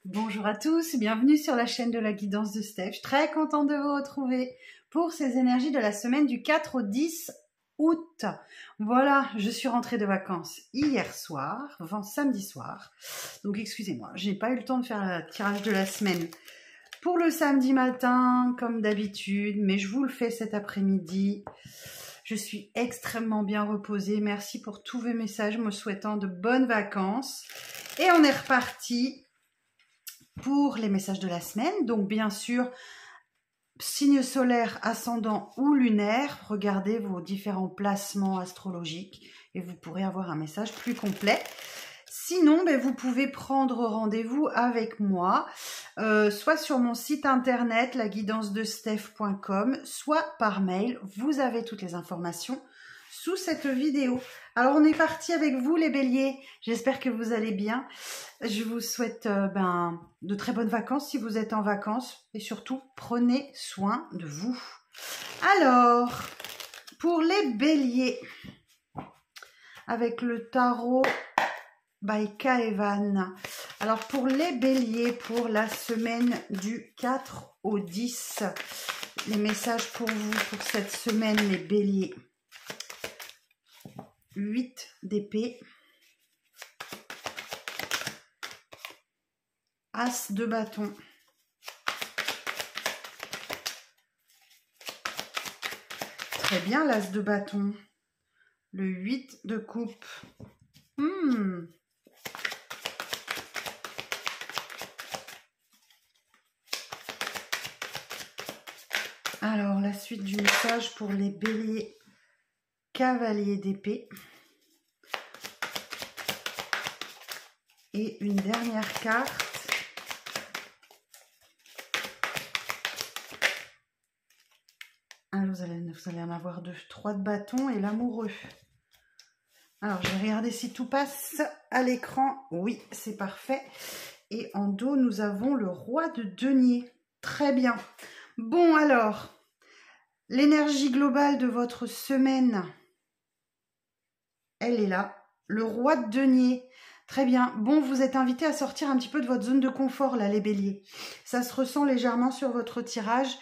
Bonjour à tous, bienvenue sur la chaîne de la guidance de Steph. Je suis très contente de vous retrouver pour ces énergies de la semaine du 4 au 10 août. Voilà, je suis rentrée de vacances hier soir, samedi soir. Donc excusez-moi, j'ai pas eu le temps de faire le tirage de la semaine pour le samedi matin comme d'habitude, mais je vous le fais cet après-midi. Je suis extrêmement bien reposée. Merci pour tous vos messages me souhaitant de bonnes vacances. Et on est reparti pour les messages de la semaine. Donc bien sûr, signe solaire, ascendant ou lunaire, regardez vos différents placements astrologiques et vous pourrez avoir un message plus complet. Sinon, vous pouvez prendre rendez-vous avec moi, soit sur mon site internet, laguidancedesteph.com, soit par mail. Vous avez toutes les informations sous cette vidéo. Alors, on est parti avec vous, les béliers. J'espère que vous allez bien. Je vous souhaite de très bonnes vacances si vous êtes en vacances. Et surtout, prenez soin de vous. Alors, pour les béliers, avec le tarot by Kaevan. Alors, pour les béliers, pour la semaine du 4 au 10, les messages pour vous, pour cette semaine, les béliers. 8 d'épée, As de bâton, très bien l'As de bâton, le 8 de coupe, Alors la suite du message pour les béliers, cavalier d'épée. Et une dernière carte. Alors, vous allez en avoir 2, 3 de bâton et l'amoureux. Alors, je vais regarder si tout passe à l'écran. Oui, c'est parfait. Et en dos, nous avons le roi de denier. Très bien. Bon, alors, l'énergie globale de votre semaine, elle est là. Le roi de denier. Très bien. Bon, vous êtes invité à sortir un petit peu de votre zone de confort, là, les béliers. Ça se ressent légèrement sur votre tirage.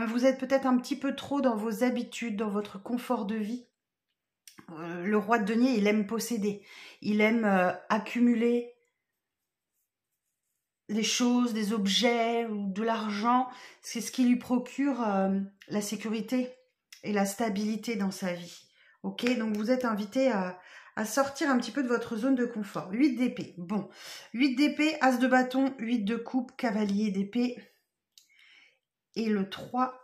Vous êtes peut-être un petit peu trop dans vos habitudes, dans votre confort de vie. Le roi de denier, il aime posséder. Il aime accumuler des choses, des objets ou de l'argent. C'est ce qui lui procure la sécurité et la stabilité dans sa vie. Ok, donc vous êtes invité à sortir un petit peu de votre zone de confort. 8 d'épée. Bon, 8 d'épée, As de bâton, 8 de coupe, cavalier d'épée. Et le 3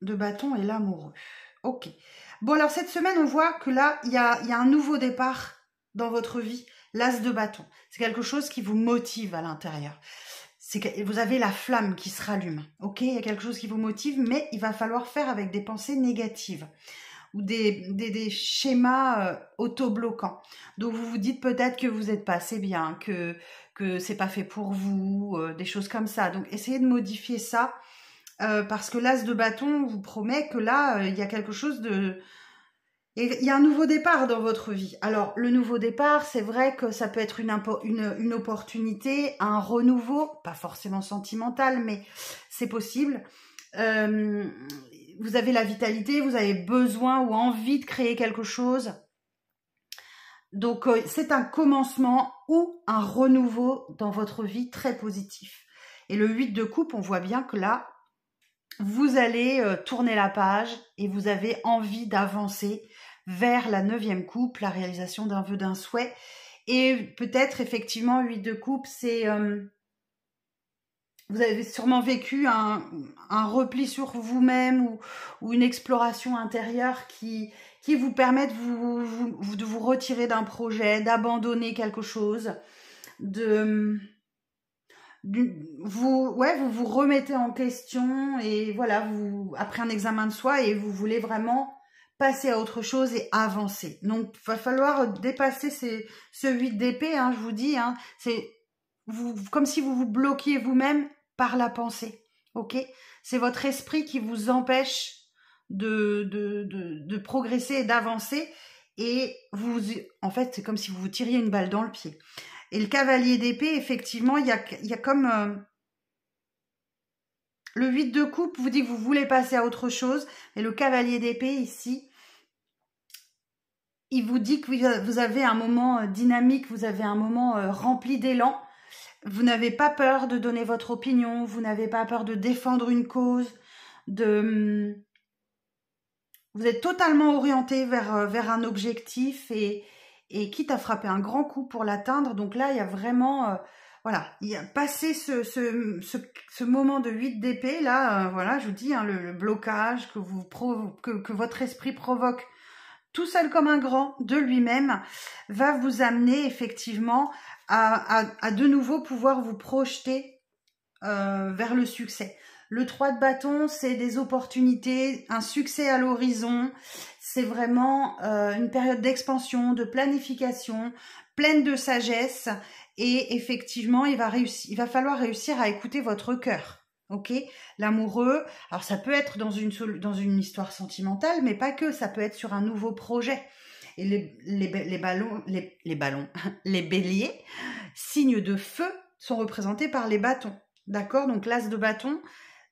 de bâton et l'amoureux. Ok. Bon, alors cette semaine, on voit que là, il y a un nouveau départ dans votre vie. L'As de bâton. C'est quelque chose qui vous motive à l'intérieur. Vous avez la flamme qui se rallume. Ok, il y a quelque chose qui vous motive, mais il va falloir faire avec des pensées négatives ou des schémas auto-bloquants. Donc vous vous dites peut-être que vous n'êtes pas assez bien, que c'est pas fait pour vous, des choses comme ça. Donc essayez de modifier ça parce que l'As de bâton vous promet que là il y a quelque chose de... Et il y a un nouveau départ dans votre vie. Alors, le nouveau départ, c'est vrai que ça peut être une opportunité, un renouveau, pas forcément sentimental, mais c'est possible. Vous avez la vitalité, vous avez besoin ou envie de créer quelque chose. Donc, c'est un commencement ou un renouveau dans votre vie très positif. Et le 8 de coupe, on voit bien que là, vous allez tourner la page et vous avez envie d'avancer vers la 9e coupe, la réalisation d'un vœu, d'un souhait. Et peut-être effectivement 8 de coupe, c'est... vous avez sûrement vécu un repli sur vous-même ou une exploration intérieure qui vous permet de vous retirer d'un projet, d'abandonner quelque chose, vous vous remettez en question et voilà, après un examen de soi et vous voulez vraiment passer à autre chose et avancer. Donc, il va falloir dépasser ce 8 d'épée, je vous dis, c'est comme si vous vous bloquiez vous-même par la pensée, ok? C'est votre esprit qui vous empêche de progresser et d'avancer et en fait, c'est comme si vous vous tiriez une balle dans le pied. Et le cavalier d'épée, effectivement, il y a comme... le 8 de coupe vous dit que vous voulez passer à autre chose. Et le cavalier d'épée, ici, il vous dit que vous avez un moment dynamique, vous avez un moment rempli d'élan. Vous n'avez pas peur de donner votre opinion, vous n'avez pas peur de défendre une cause, vous êtes totalement orienté vers un objectif et quitte à frapper un grand coup pour l'atteindre. Donc là, il y a vraiment, voilà, il y a passé ce moment de 8 d'épée, là, voilà, je vous dis, hein, le blocage que votre esprit provoque tout seul comme un grand de lui-même, va vous amener effectivement à de nouveau pouvoir vous projeter vers le succès. Le 3 de bâton, c'est des opportunités, un succès à l'horizon. C'est vraiment une période d'expansion, de planification, pleine de sagesse. Et effectivement, il va falloir réussir à écouter votre cœur. Ok, l'amoureux, alors ça peut être dans une histoire sentimentale, mais pas que, ça peut être sur un nouveau projet. Et les béliers, signes de feu, sont représentés par les bâtons. D'accord, donc l'as de bâton,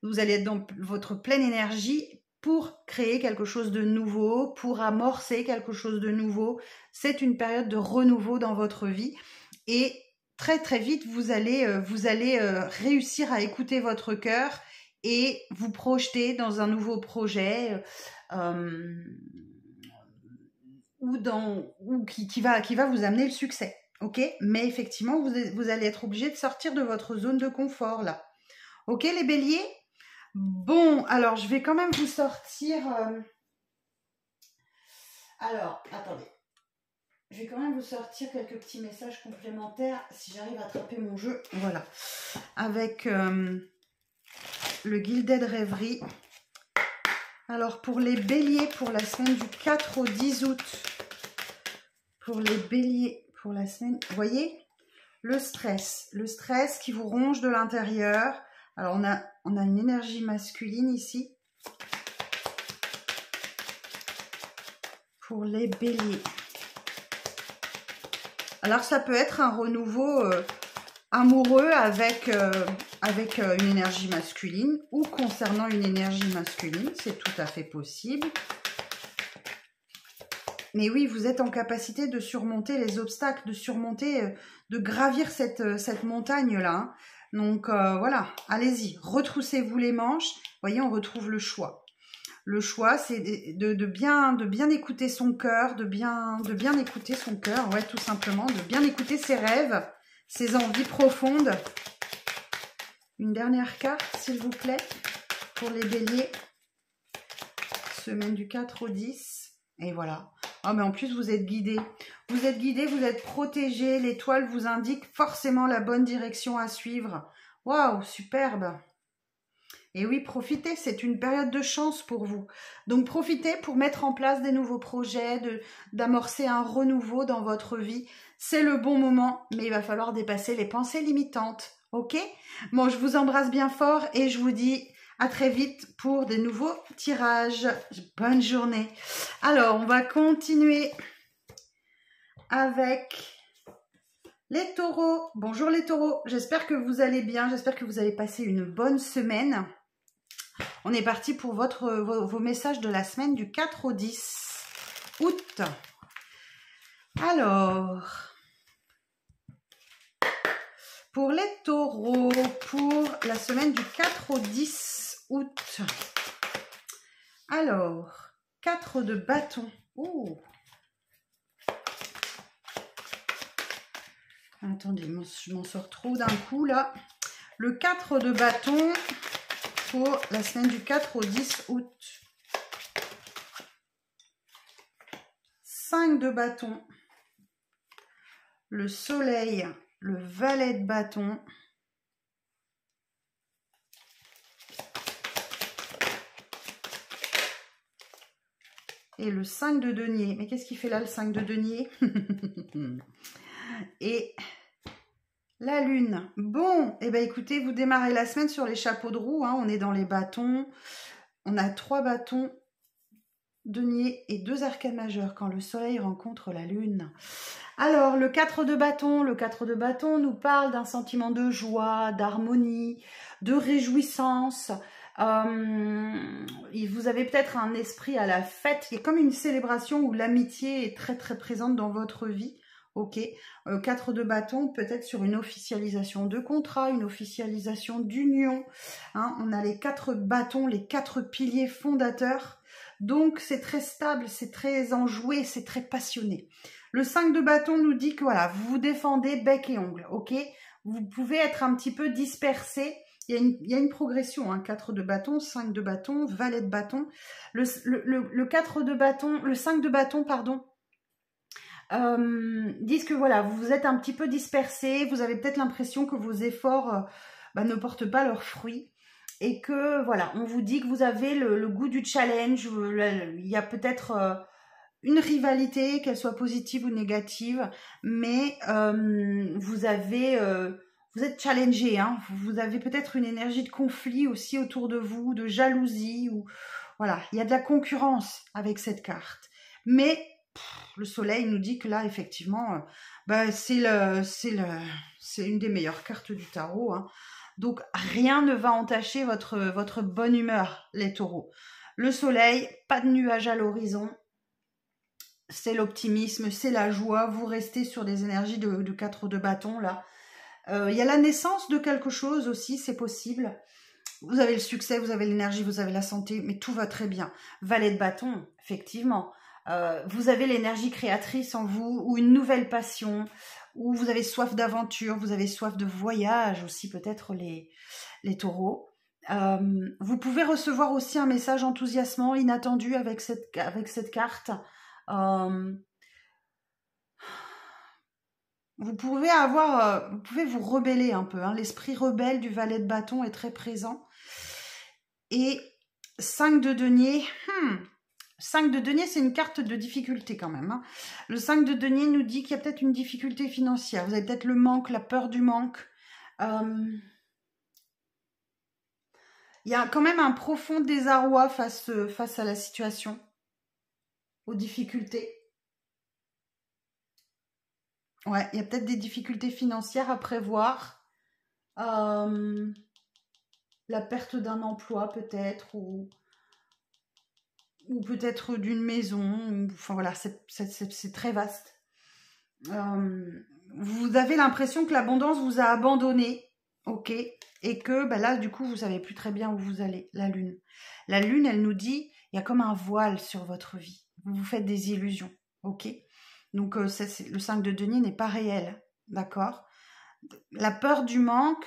vous allez être dans votre pleine énergie pour créer quelque chose de nouveau, pour amorcer quelque chose de nouveau. C'est une période de renouveau dans votre vie et très très vite, vous allez réussir à écouter votre cœur et vous projeter dans un nouveau projet qui va vous amener le succès. Ok, mais effectivement, vous allez être obligé de sortir de votre zone de confort là. Ok, les béliers? Bon, alors je vais quand même vous sortir... Alors, attendez. Je vais quand même vous sortir quelques petits messages complémentaires si j'arrive à attraper mon jeu. Voilà. Avec le Gilded Rêverie. Alors, pour les béliers, pour la semaine du 4 au 10 août. Pour les béliers, pour la semaine... Vous voyez? Le stress. Le stress qui vous ronge de l'intérieur. Alors, on a une énergie masculine ici. Pour les béliers. Alors, ça peut être un renouveau amoureux avec une énergie masculine ou concernant une énergie masculine. C'est tout à fait possible. Mais oui, vous êtes en capacité de surmonter les obstacles, de gravir cette montagne-là. Hein. Donc, voilà, allez-y, retroussez-vous les manches. Vous voyez, on retrouve le choix. Le choix, c'est de bien écouter son cœur, de bien écouter son cœur, ouais, tout simplement, de bien écouter ses rêves, ses envies profondes. Une dernière carte, s'il vous plaît, pour les béliers. Semaine du 4 au 10. Et voilà. Oh, mais en plus, vous êtes guidés. Vous êtes guidés, vous êtes protégés. L'étoile vous indique forcément la bonne direction à suivre. Waouh, superbe. Et oui, profitez, c'est une période de chance pour vous. Donc, profitez pour mettre en place des nouveaux projets, d'amorcer un renouveau dans votre vie. C'est le bon moment, mais il va falloir dépasser les pensées limitantes. Ok? Bon, je vous embrasse bien fort et je vous dis à très vite pour des nouveaux tirages. Bonne journée. Alors, on va continuer avec... les taureaux. Bonjour les taureaux, j'espère que vous allez bien, j'espère que vous allez passer une bonne semaine. On est parti pour vos messages de la semaine du 4 au 10 août. Alors, pour les taureaux, pour la semaine du 4 au 10 août. Alors, 4 de bâton. Ouh. Attendez, je m'en sors trop d'un coup là. Le 4 de bâton pour la semaine du 4 au 10 août. 5 de bâton. Le soleil, le valet de bâton. Et le 5 de denier. Mais qu'est-ce qu'il fait là le 5 de denier? Et la lune. Bon, et eh ben écoutez, vous démarrez la semaine sur les chapeaux de roue. Hein, on est dans les bâtons. On a 3 bâtons. denier et 2 arcades majeures quand le soleil rencontre la lune. Alors, le 4 de bâton nous parle d'un sentiment de joie, d'harmonie, de réjouissance. Vous avez peut-être un esprit à la fête. Il y a comme une célébration où l'amitié est très très présente dans votre vie. Ok, 4 de bâton, peut-être sur une officialisation de contrat, une officialisation d'union. Hein, on a les 4 bâtons, les 4 piliers fondateurs. Donc, c'est très stable, c'est très enjoué, c'est très passionné. Le 5 de bâton nous dit que voilà, vous vous défendez bec et ongle, ok? Vous pouvez être un petit peu dispersé. Il y a une progression, hein, 4 de bâton, 5 de bâton, valet de bâton. Le 4 de bâton, le 5 de bâton, pardon, disent que voilà, vous êtes un petit peu dispersé, vous avez peut-être l'impression que vos efforts ne portent pas leurs fruits. Et que voilà, on vous dit que vous avez le goût du challenge, il y a peut-être une rivalité, qu'elle soit positive ou négative, mais vous êtes challengé, hein, vous avez peut-être une énergie de conflit aussi autour de vous, de jalousie, ou voilà, il y a de la concurrence avec cette carte. Mais le soleil nous dit que là, effectivement, c'est une des meilleures cartes du tarot, hein. Donc, rien ne va entacher votre bonne humeur, les taureaux. Le soleil, pas de nuages à l'horizon. C'est l'optimisme, c'est la joie. Vous restez sur des énergies de 4 de bâton, là. Il y a la naissance de quelque chose aussi, c'est possible. Vous avez le succès, vous avez l'énergie, vous avez la santé, mais tout va très bien. Valet de bâton, effectivement. Vous avez l'énergie créatrice en vous, ou une nouvelle passion, ou vous avez soif d'aventure, vous avez soif de voyage aussi, peut-être les taureaux. Vous pouvez recevoir aussi un message enthousiasmant, inattendu avec cette carte. Vous pouvez vous rebeller un peu, hein. L'esprit rebelle du valet de bâton est très présent. Et 5 de denier, 5 de denier, c'est une carte de difficulté quand même, hein. Le 5 de denier nous dit qu'il y a peut-être une difficulté financière. Vous avez peut-être le manque, la peur du manque. Il y a quand même un profond désarroi face à la situation, aux difficultés. Ouais, il y a peut-être des difficultés financières à prévoir. La perte d'un emploi peut-être, ou peut-être d'une maison. Enfin voilà, c'est très vaste. Vous avez l'impression que l'abondance vous a abandonné, ok? Et que là, du coup, vous savez plus très bien où vous allez, la lune. La lune, elle nous dit, il y a comme un voile sur votre vie. Vous vous faites des illusions, ok? Donc, le 5 de denier n'est pas réel, d'accord? La peur du manque,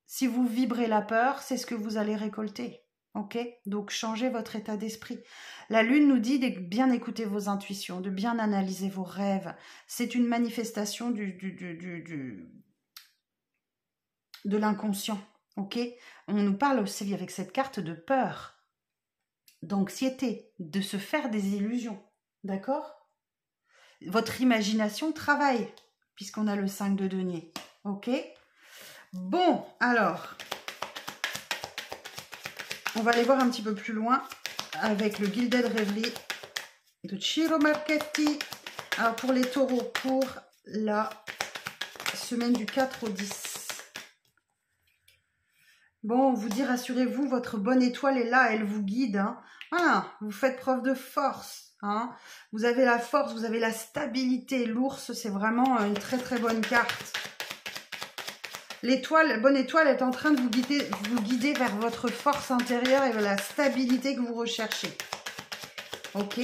si vous vibrez la peur, c'est ce que vous allez récolter, ok? Donc, changez votre état d'esprit. La lune nous dit de bien écouter vos intuitions, de bien analyser vos rêves. C'est une manifestation de l'inconscient, ok? On nous parle aussi avec cette carte de peur, d'anxiété, de se faire des illusions, d'accord? Votre imagination travaille, puisqu'on a le 5 de denier. Ok? Bon, alors, on va aller voir un petit peu plus loin avec le Gilded Reverie de Ciro Marchetti. Alors, pour les taureaux, pour la semaine du 4 au 10. Bon, on vous dit, rassurez-vous, votre bonne étoile est là, elle vous guide, hein. Voilà, vous faites preuve de force. Hein. Vous avez la force, vous avez la stabilité. L'ours, c'est vraiment une très très bonne carte. L'étoile, la bonne étoile est en train de vous guider vers votre force intérieure et vers la stabilité que vous recherchez. Ok.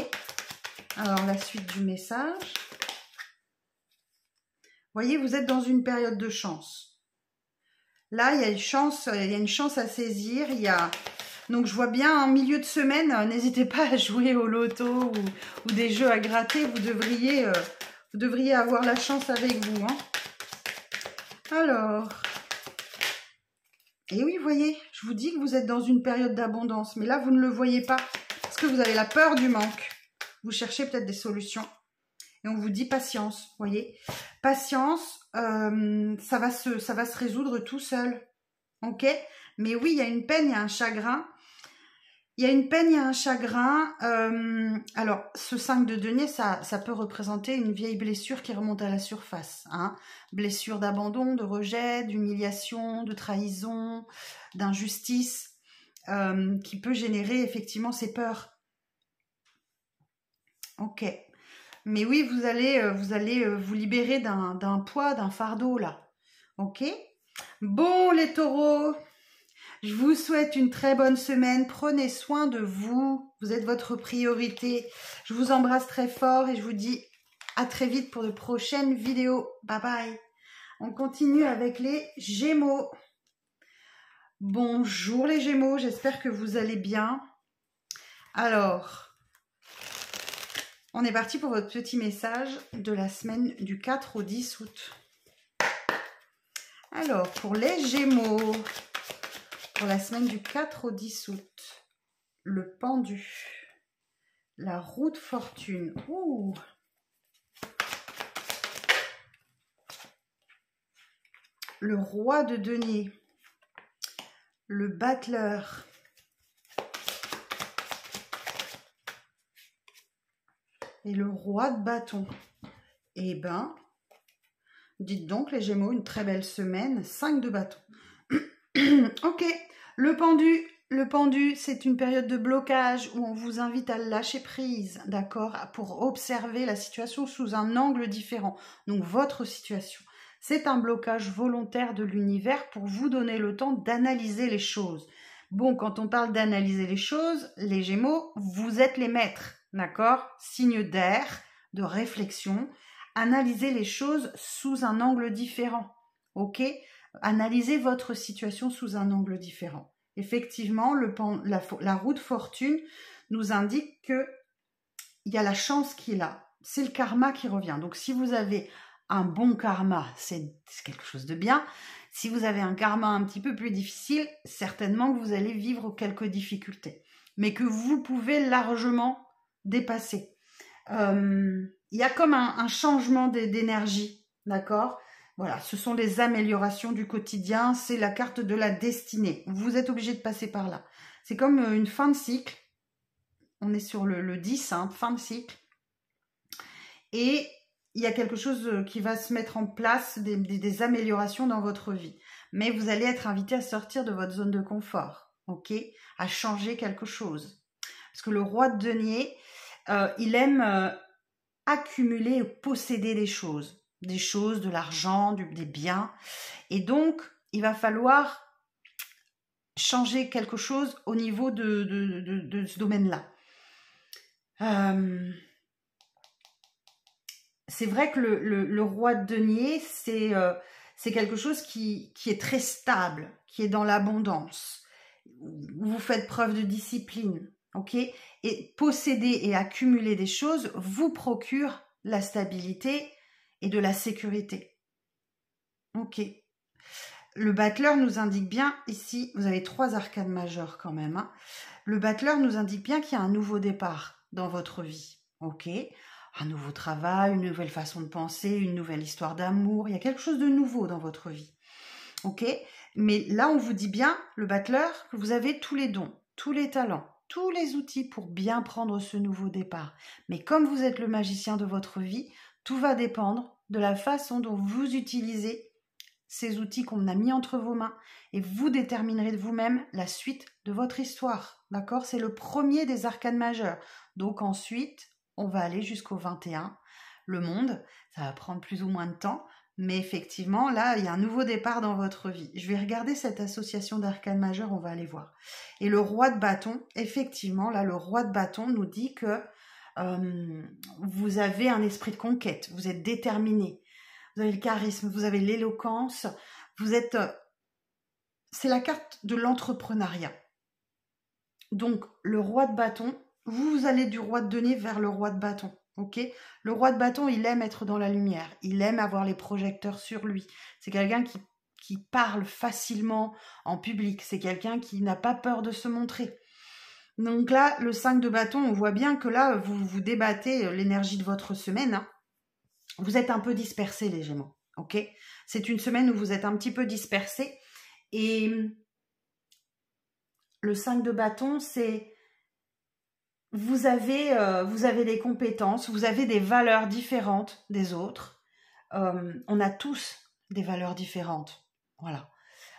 Alors, la suite du message. Voyez, vous êtes dans une période de chance. Là, il y a une chance à saisir. Donc, je vois bien en milieu de semaine, n'hésitez pas à jouer au loto ou des jeux à gratter. Vous devriez avoir la chance avec vous. Hein. Alors, et oui, vous voyez, je vous dis que vous êtes dans une période d'abondance. Mais là, vous ne le voyez pas parce que vous avez la peur du manque. Vous cherchez peut-être des solutions. Et on vous dit patience, vous voyez. Patience, ça va se résoudre tout seul. Ok? Mais oui, il y a une peine, il y a un chagrin. Il y a une peine, il y a un chagrin. Alors, ce 5 de denier, ça peut représenter une vieille blessure qui remonte à la surface. Hein. Blessure d'abandon, de rejet, d'humiliation, de trahison, d'injustice, qui peut générer effectivement ces peurs. Ok. Mais oui, vous allez vous libérer d'un poids, d'un fardeau, là. Ok. Bon, les taureaux, je vous souhaite une très bonne semaine. Prenez soin de vous. Vous êtes votre priorité. Je vous embrasse très fort et je vous dis à très vite pour de prochaines vidéos. Bye bye. On continue avec les Gémeaux. Bonjour les Gémeaux, j'espère que vous allez bien. Alors, on est parti pour votre petit message de la semaine du 4 au 10 août. Alors, pour les Gémeaux, pour la semaine du 4 au 10 août, le pendu, la roue de fortune, ouh, le roi de denier, le battleur, et le roi de bâton. Eh ben, dites donc les Gémeaux, une très belle semaine, 5 de bâton. Ok, le pendu, c'est une période de blocage où on vous invite à lâcher prise, d'accord, pour observer la situation sous un angle différent. Donc votre situation, c'est un blocage volontaire de l'univers pour vous donner le temps d'analyser les choses. Bon, quand on parle d'analyser les choses, les Gémeaux, vous êtes les maîtres, d'accord? Signe d'air, de réflexion, analysez les choses sous un angle différent, ok? Analysez votre situation sous un angle différent. Effectivement, la roue de fortune nous indique qu'il y a la chance qui est là. C'est le karma qui revient. Donc, si vous avez un bon karma, c'est quelque chose de bien. Si vous avez un karma un petit peu plus difficile, certainement que vous allez vivre quelques difficultés. Mais que vous pouvez largement dépasser. Il y a comme un changement d'énergie, d'accord ? Voilà, ce sont les améliorations du quotidien, c'est la carte de la destinée. Vous êtes obligé de passer par là. C'est comme une fin de cycle. On est sur le 10, hein, fin de cycle. Et il y a quelque chose qui va se mettre en place, des améliorations dans votre vie. Mais vous allez être invité à sortir de votre zone de confort, ok ? À changer quelque chose. Parce que le roi de denier, il aime accumuler ou posséder des choses, de l'argent, des biens. Et donc, il va falloir changer quelque chose au niveau de ce domaine-là. C'est vrai que le roi de denier, c'est quelque chose qui est très stable, qui est dans l'abondance. Vous faites preuve de discipline, ok ? Et posséder et accumuler des choses vous procure la stabilité et de la sécurité. Ok. Le battleur nous indique bien, ici, vous avez 3 arcanes majeures quand même. Hein. Le battleur nous indique bien qu'il y a un nouveau départ dans votre vie. Ok. Un nouveau travail, une nouvelle façon de penser, une nouvelle histoire d'amour. Il y a quelque chose de nouveau dans votre vie. Ok. Mais là, on vous dit bien, le battleur, que vous avez tous les dons, tous les talents, tous les outils pour bien prendre ce nouveau départ. Mais comme vous êtes le magicien de votre vie, tout va dépendre de la façon dont vous utilisez ces outils qu'on a mis entre vos mains et vous déterminerez de vous-même la suite de votre histoire. D'accord ? C'est le premier des arcanes majeurs. Donc ensuite, on va aller jusqu'au 21. Le monde, ça va prendre plus ou moins de temps. Mais effectivement, là, il y a un nouveau départ dans votre vie. Je vais regarder cette association d'arcanes majeures, on va aller voir. Et le roi de bâton, effectivement, là, le roi de bâton nous dit que vous avez un esprit de conquête, vous êtes déterminé, vous avez le charisme, vous avez l'éloquence, vous êtes... c'est la carte de l'entrepreneuriat. Donc, le roi de bâton, vous allez du roi de denier vers le roi de bâton. Ok, le roi de bâton, il aime être dans la lumière, il aime avoir les projecteurs sur lui. C'est quelqu'un qui parle facilement en public, c'est quelqu'un qui n'a pas peur de se montrer. Donc là, le 5 de bâton, on voit bien que là, vous débattez l'énergie de votre semaine. Hein. Vous êtes un peu dispersés, les Gémeaux. Ok, c'est une semaine où vous êtes un petit peu dispersés. Et le 5 de bâton, c'est vous avez des compétences, vous avez des valeurs différentes des autres. On a tous des valeurs différentes. Voilà.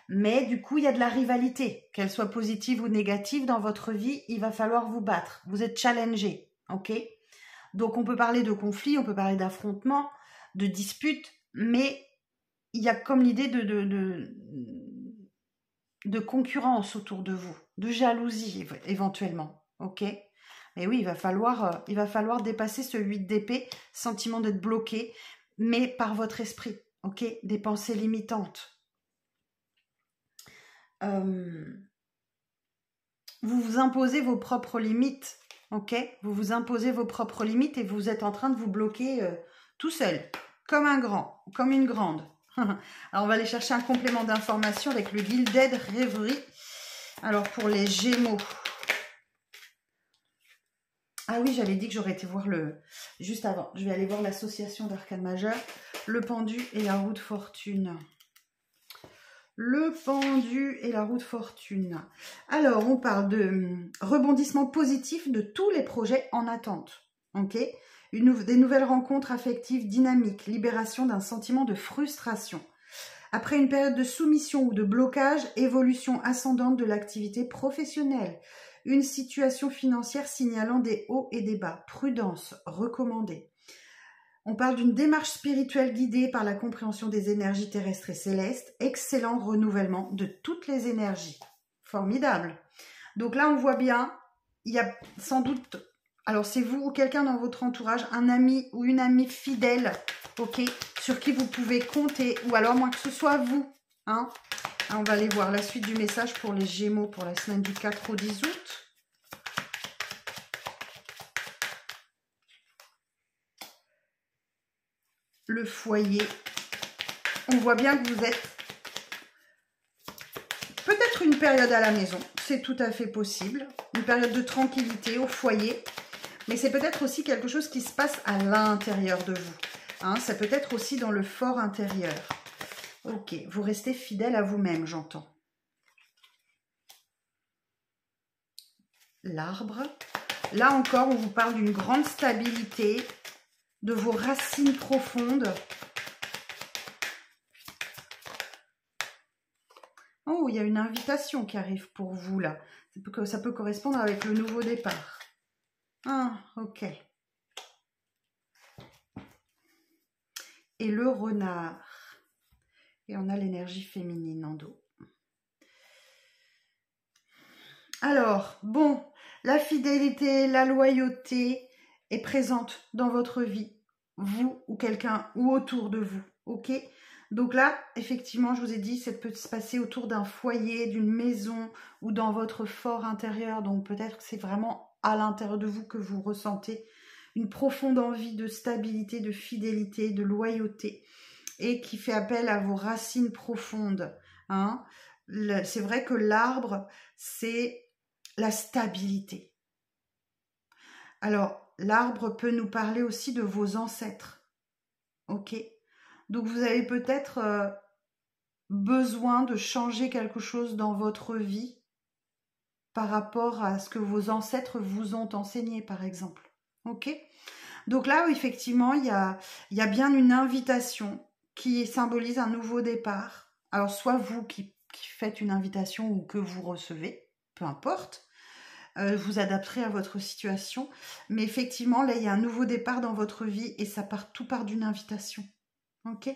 Mais du coup, il y a de la rivalité, qu'elle soit positive ou négative dans votre vie, il va falloir vous battre. Vous êtes challengé, ok? Donc, on peut parler de conflit, on peut parler d'affrontement, de dispute, mais il y a comme l'idée de concurrence autour de vous, de jalousie éventuellement, ok? Et oui, il va falloir dépasser ce 8 d'épée, sentiment d'être bloqué, mais par votre esprit, ok? Des pensées limitantes. Vous vous imposez vos propres limites, ok? Vous vous imposez vos propres limites et vous êtes en train de vous bloquer tout seul, comme un grand, comme une grande. Alors, on va aller chercher un complément d'information avec le Gilded Rêverie. Alors, pour les Gémeaux. Ah oui, j'avais dit que j'aurais été voir juste avant. Je vais aller voir l'association d'arcane majeur, le pendu et la roue de fortune. Le pendu et la roue de fortune. Alors, on parle de rebondissement positif de tous les projets en attente. Ok? Des nouvelles rencontres affectives dynamiques, libération d'un sentiment de frustration. Après une période de soumission ou de blocage, évolution ascendante de l'activité professionnelle. Une situation financière signalant des hauts et des bas. Prudence recommandée. On parle d'une démarche spirituelle guidée par la compréhension des énergies terrestres et célestes. Excellent renouvellement de toutes les énergies. Formidable. Donc là, on voit bien, il y a sans doute, alors c'est vous ou quelqu'un dans votre entourage, un ami ou une amie fidèle, ok, sur qui vous pouvez compter, ou alors moins que ce soit vous. Hein. On va aller voir la suite du message pour les Gémeaux pour la semaine du 4 au 10 août. Le foyer. On voit bien que vous êtes peut-être une période à la maison. C'est tout à fait possible. Une période de tranquillité au foyer. Mais c'est peut-être aussi quelque chose qui se passe à l'intérieur de vous. Hein, ça peut être aussi dans le fort intérieur. Ok, vous restez fidèle à vous-même, j'entends. L'arbre. Là encore, on vous parle d'une grande stabilité, de vos racines profondes. Oh, il y a une invitation qui arrive pour vous, là. Ça peut correspondre avec le nouveau départ. Ah, ok. Et le renard. Et on a l'énergie féminine en dos. Alors, bon, la fidélité, la loyauté est présente dans votre vie, vous ou quelqu'un ou autour de vous, ok? Donc là, effectivement, je vous ai dit, ça peut se passer autour d'un foyer, d'une maison ou dans votre fort intérieur. Donc peut-être que c'est vraiment à l'intérieur de vous que vous ressentez une profonde envie de stabilité, de fidélité, de loyauté et qui fait appel à vos racines profondes. Hein. C'est vrai que l'arbre, c'est la stabilité. Alors, l'arbre peut nous parler aussi de vos ancêtres. Ok? Donc, vous avez peut-être besoin de changer quelque chose dans votre vie par rapport à ce que vos ancêtres vous ont enseigné, par exemple. Ok? Donc là, effectivement, il y a bien une invitation qui symbolise un nouveau départ. Alors, soit vous qui faites une invitation ou que vous recevez, peu importe. Vous adapterez à votre situation. Mais effectivement, là, il y a un nouveau départ dans votre vie et tout part d'une invitation. Ok?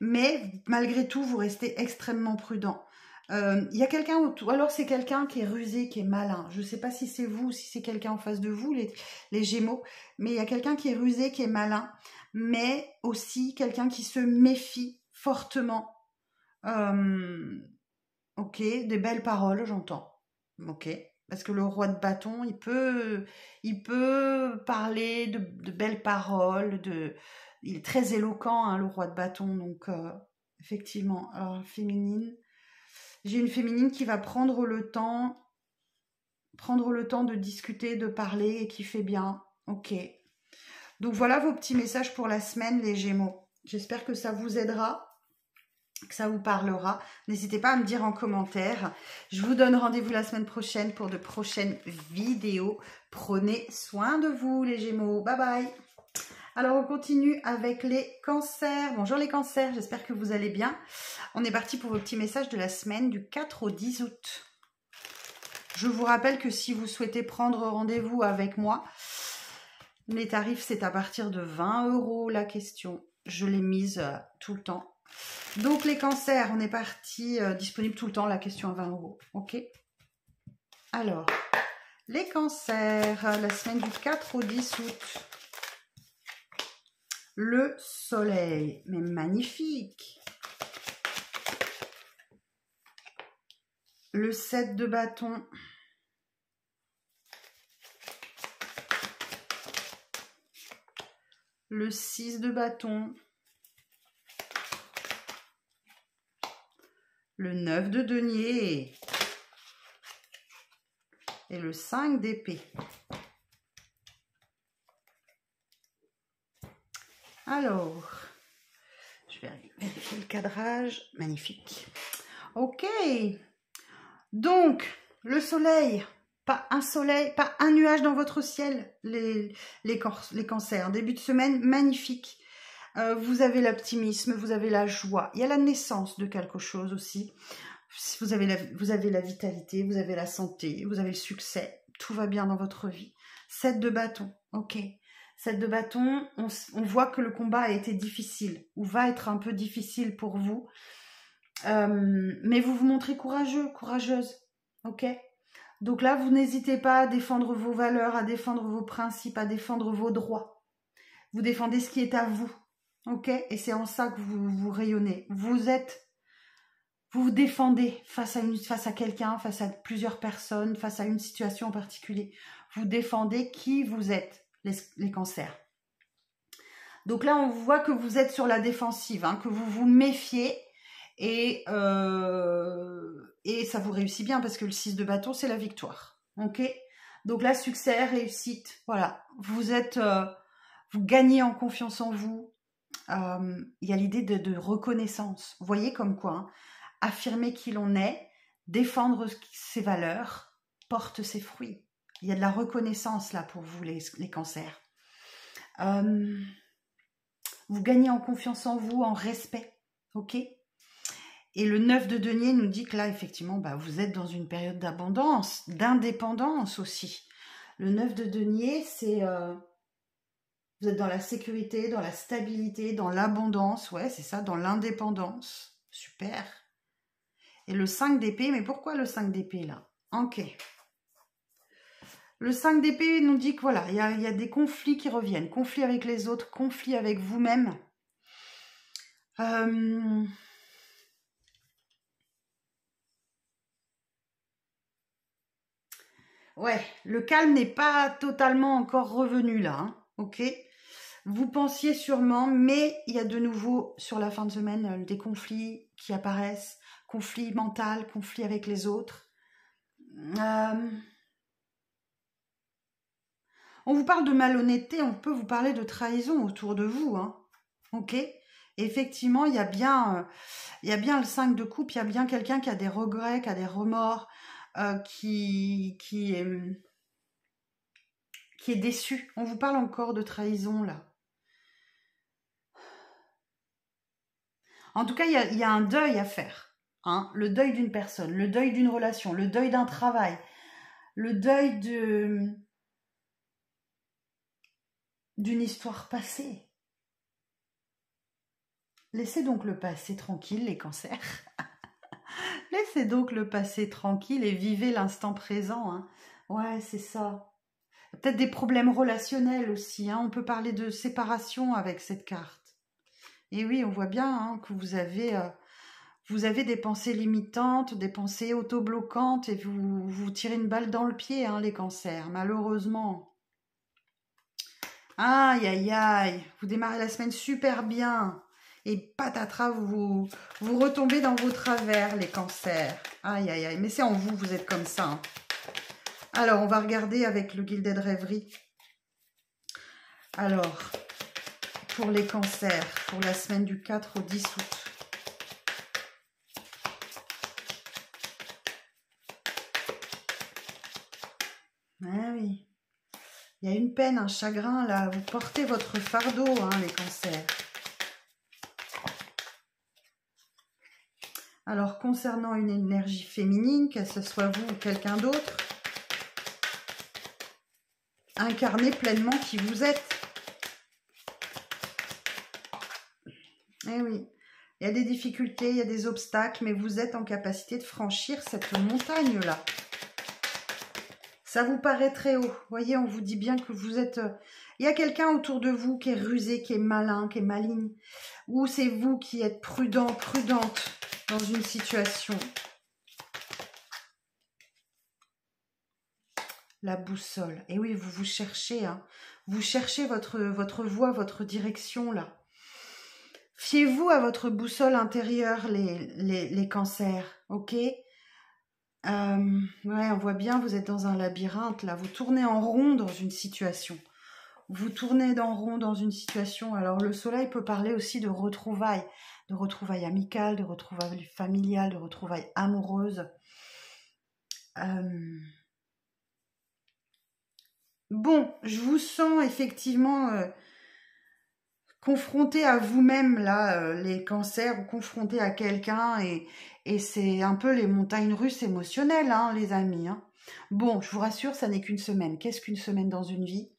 Mais malgré tout, vous restez extrêmement prudent. Il y a quelqu'un autour, alors c'est quelqu'un qui est rusé, qui est malin. Je ne sais pas si c'est vous ou si c'est quelqu'un en face de vous, les Gémeaux. Mais il y a quelqu'un qui est rusé, qui est malin. Mais aussi quelqu'un qui se méfie fortement. Ok, des belles paroles, j'entends. Ok. Parce que le roi de bâton, il peut parler de belles paroles, il est très éloquent, hein, le roi de bâton, donc effectivement. Alors, féminine, j'ai une féminine qui va prendre le temps de discuter, de parler et qui fait bien. Ok. Donc voilà vos petits messages pour la semaine, les Gémeaux. J'espère que ça vous aidera. que ça vous parlera. N'hésitez pas à me dire en commentaire. Je vous donne rendez-vous la semaine prochaine pour de prochaines vidéos. Prenez soin de vous les Gémeaux. Bye bye. Alors on continue avec les cancers. Bonjour les cancers, j'espère que vous allez bien. On est parti pour vos petits messages de la semaine du 4 au 10 août. Je vous rappelle que si vous souhaitez prendre rendez-vous avec moi, les tarifs c'est à partir de 20 € la question. Je l'ai mise tout le temps. Donc les cancers, on est parti disponible tout le temps, la question à 20 €. Ok. Alors, les cancers, la semaine du 4 au 10 août. Le soleil, mais magnifique. Le 7 de bâton. Le 6 de bâton. Le 9 de denier. Et le 5 d'épée. Alors, je vais vérifier le cadrage. Magnifique. Ok. Donc, le soleil, pas un nuage dans votre ciel, les cancers. Début de semaine, magnifique. Vous avez l'optimisme, vous avez la joie. Il y a la naissance de quelque chose aussi. Vous avez la vitalité, vous avez la santé, vous avez le succès. Tout va bien dans votre vie. 7 de bâton, ok. 7 de bâton, on voit que le combat a été difficile, ou va être un peu difficile pour vous. Mais vous vous montrez courageux, courageuse, ok. Donc là, vous n'hésitez pas à défendre vos valeurs, à défendre vos principes, à défendre vos droits. Vous défendez ce qui est à vous, ok. Et c'est en ça que vous rayonnez. Vous vous défendez face à quelqu'un, face à plusieurs personnes, face à une situation en particulier. Vous défendez qui vous êtes. Les cancers. Donc là, on voit que vous êtes sur la défensive, hein, que vous vous méfiez et ça vous réussit bien parce que le 6 de bâton, c'est la victoire. Ok. Donc là, succès, réussite, voilà. Vous gagnez en confiance en vous. Il y a l'idée de reconnaissance. Vous voyez comme quoi, hein, affirmer qui l'on est, défendre ses valeurs, porte ses fruits. Il y a de la reconnaissance là pour vous, les cancers. Vous gagnez en confiance en vous, en respect. Ok. Et le 9 de denier nous dit que là, effectivement, vous êtes dans une période d'abondance, d'indépendance aussi. Le 9 de denier, c'est... vous êtes dans la sécurité, dans la stabilité, dans l'abondance. Ouais, c'est ça, dans l'indépendance. Super. Et le 5 d'épée, mais pourquoi le 5 d'épée là? Ok. Le 5 d'épée nous dit que voilà, il y a des conflits qui reviennent. Conflits avec les autres, conflits avec vous-même. Ouais, le calme n'est pas totalement encore revenu là. Hein, ok. Vous pensiez sûrement, mais il y a de nouveau sur la fin de semaine des conflits qui apparaissent. Conflits mentaux, conflits avec les autres. On vous parle de malhonnêteté, on peut vous parler de trahison autour de vous, hein. Ok. Et effectivement, il y a bien le 5 de coupe, il y a bien quelqu'un qui a des regrets, qui a des remords, qui est déçu. On vous parle encore de trahison, là. En tout cas, il y a un deuil à faire, hein. Le deuil d'une personne, le deuil d'une relation, le deuil d'un travail, le deuil d'une histoire passée. Laissez donc le passé tranquille, les cancers. Laissez donc le passé tranquille et vivez l'instant présent. Hein. Ouais, c'est ça. Peut-être des problèmes relationnels aussi. Hein. On peut parler de séparation avec cette carte. Et oui, on voit bien hein, que vous avez des pensées limitantes, des pensées auto-bloquantes et vous tirez une balle dans le pied, hein, les cancers, malheureusement. Aïe, aïe, aïe. Vous démarrez la semaine super bien. Et patatras, vous retombez dans vos travers, les cancers. Aïe, aïe, aïe. Mais c'est en vous, vous êtes comme ça. Hein. Alors, on va regarder avec le Gilded Rêverie. Alors, pour les cancers, pour la semaine du 4 au 10 août. Ah oui. Il y a une peine, un chagrin là. Vous portez votre fardeau, hein, les cancers. Alors, concernant une énergie féminine, que ce soit vous ou quelqu'un d'autre, incarnez pleinement qui vous êtes. Eh oui, il y a des difficultés, il y a des obstacles, mais vous êtes en capacité de franchir cette montagne-là. Ça vous paraît très haut. Vous voyez, on vous dit bien que vous êtes... Il y a quelqu'un autour de vous qui est rusé, qui est malin, qui est maligne. Ou c'est vous qui êtes prudent, prudente dans une situation. La boussole. Et oui, vous vous cherchez. Hein. Vous cherchez votre voie, votre direction, là. Fiez-vous à votre boussole intérieure, les cancers, ok? Ouais, on voit bien, vous êtes dans un labyrinthe, là. Vous tournez en rond dans une situation. Vous tournez en rond dans une situation. Alors, le soleil peut parler aussi de retrouvailles amicales, de retrouvailles familiales, de retrouvailles amoureuses. Bon, je vous sens effectivement confronté à vous-même, là, les cancers, ou confronté à quelqu'un, et c'est un peu les montagnes russes émotionnelles, hein, les amis. Hein. Bon, je vous rassure, ça n'est qu'une semaine. Qu'est-ce qu'une semaine dans une vie?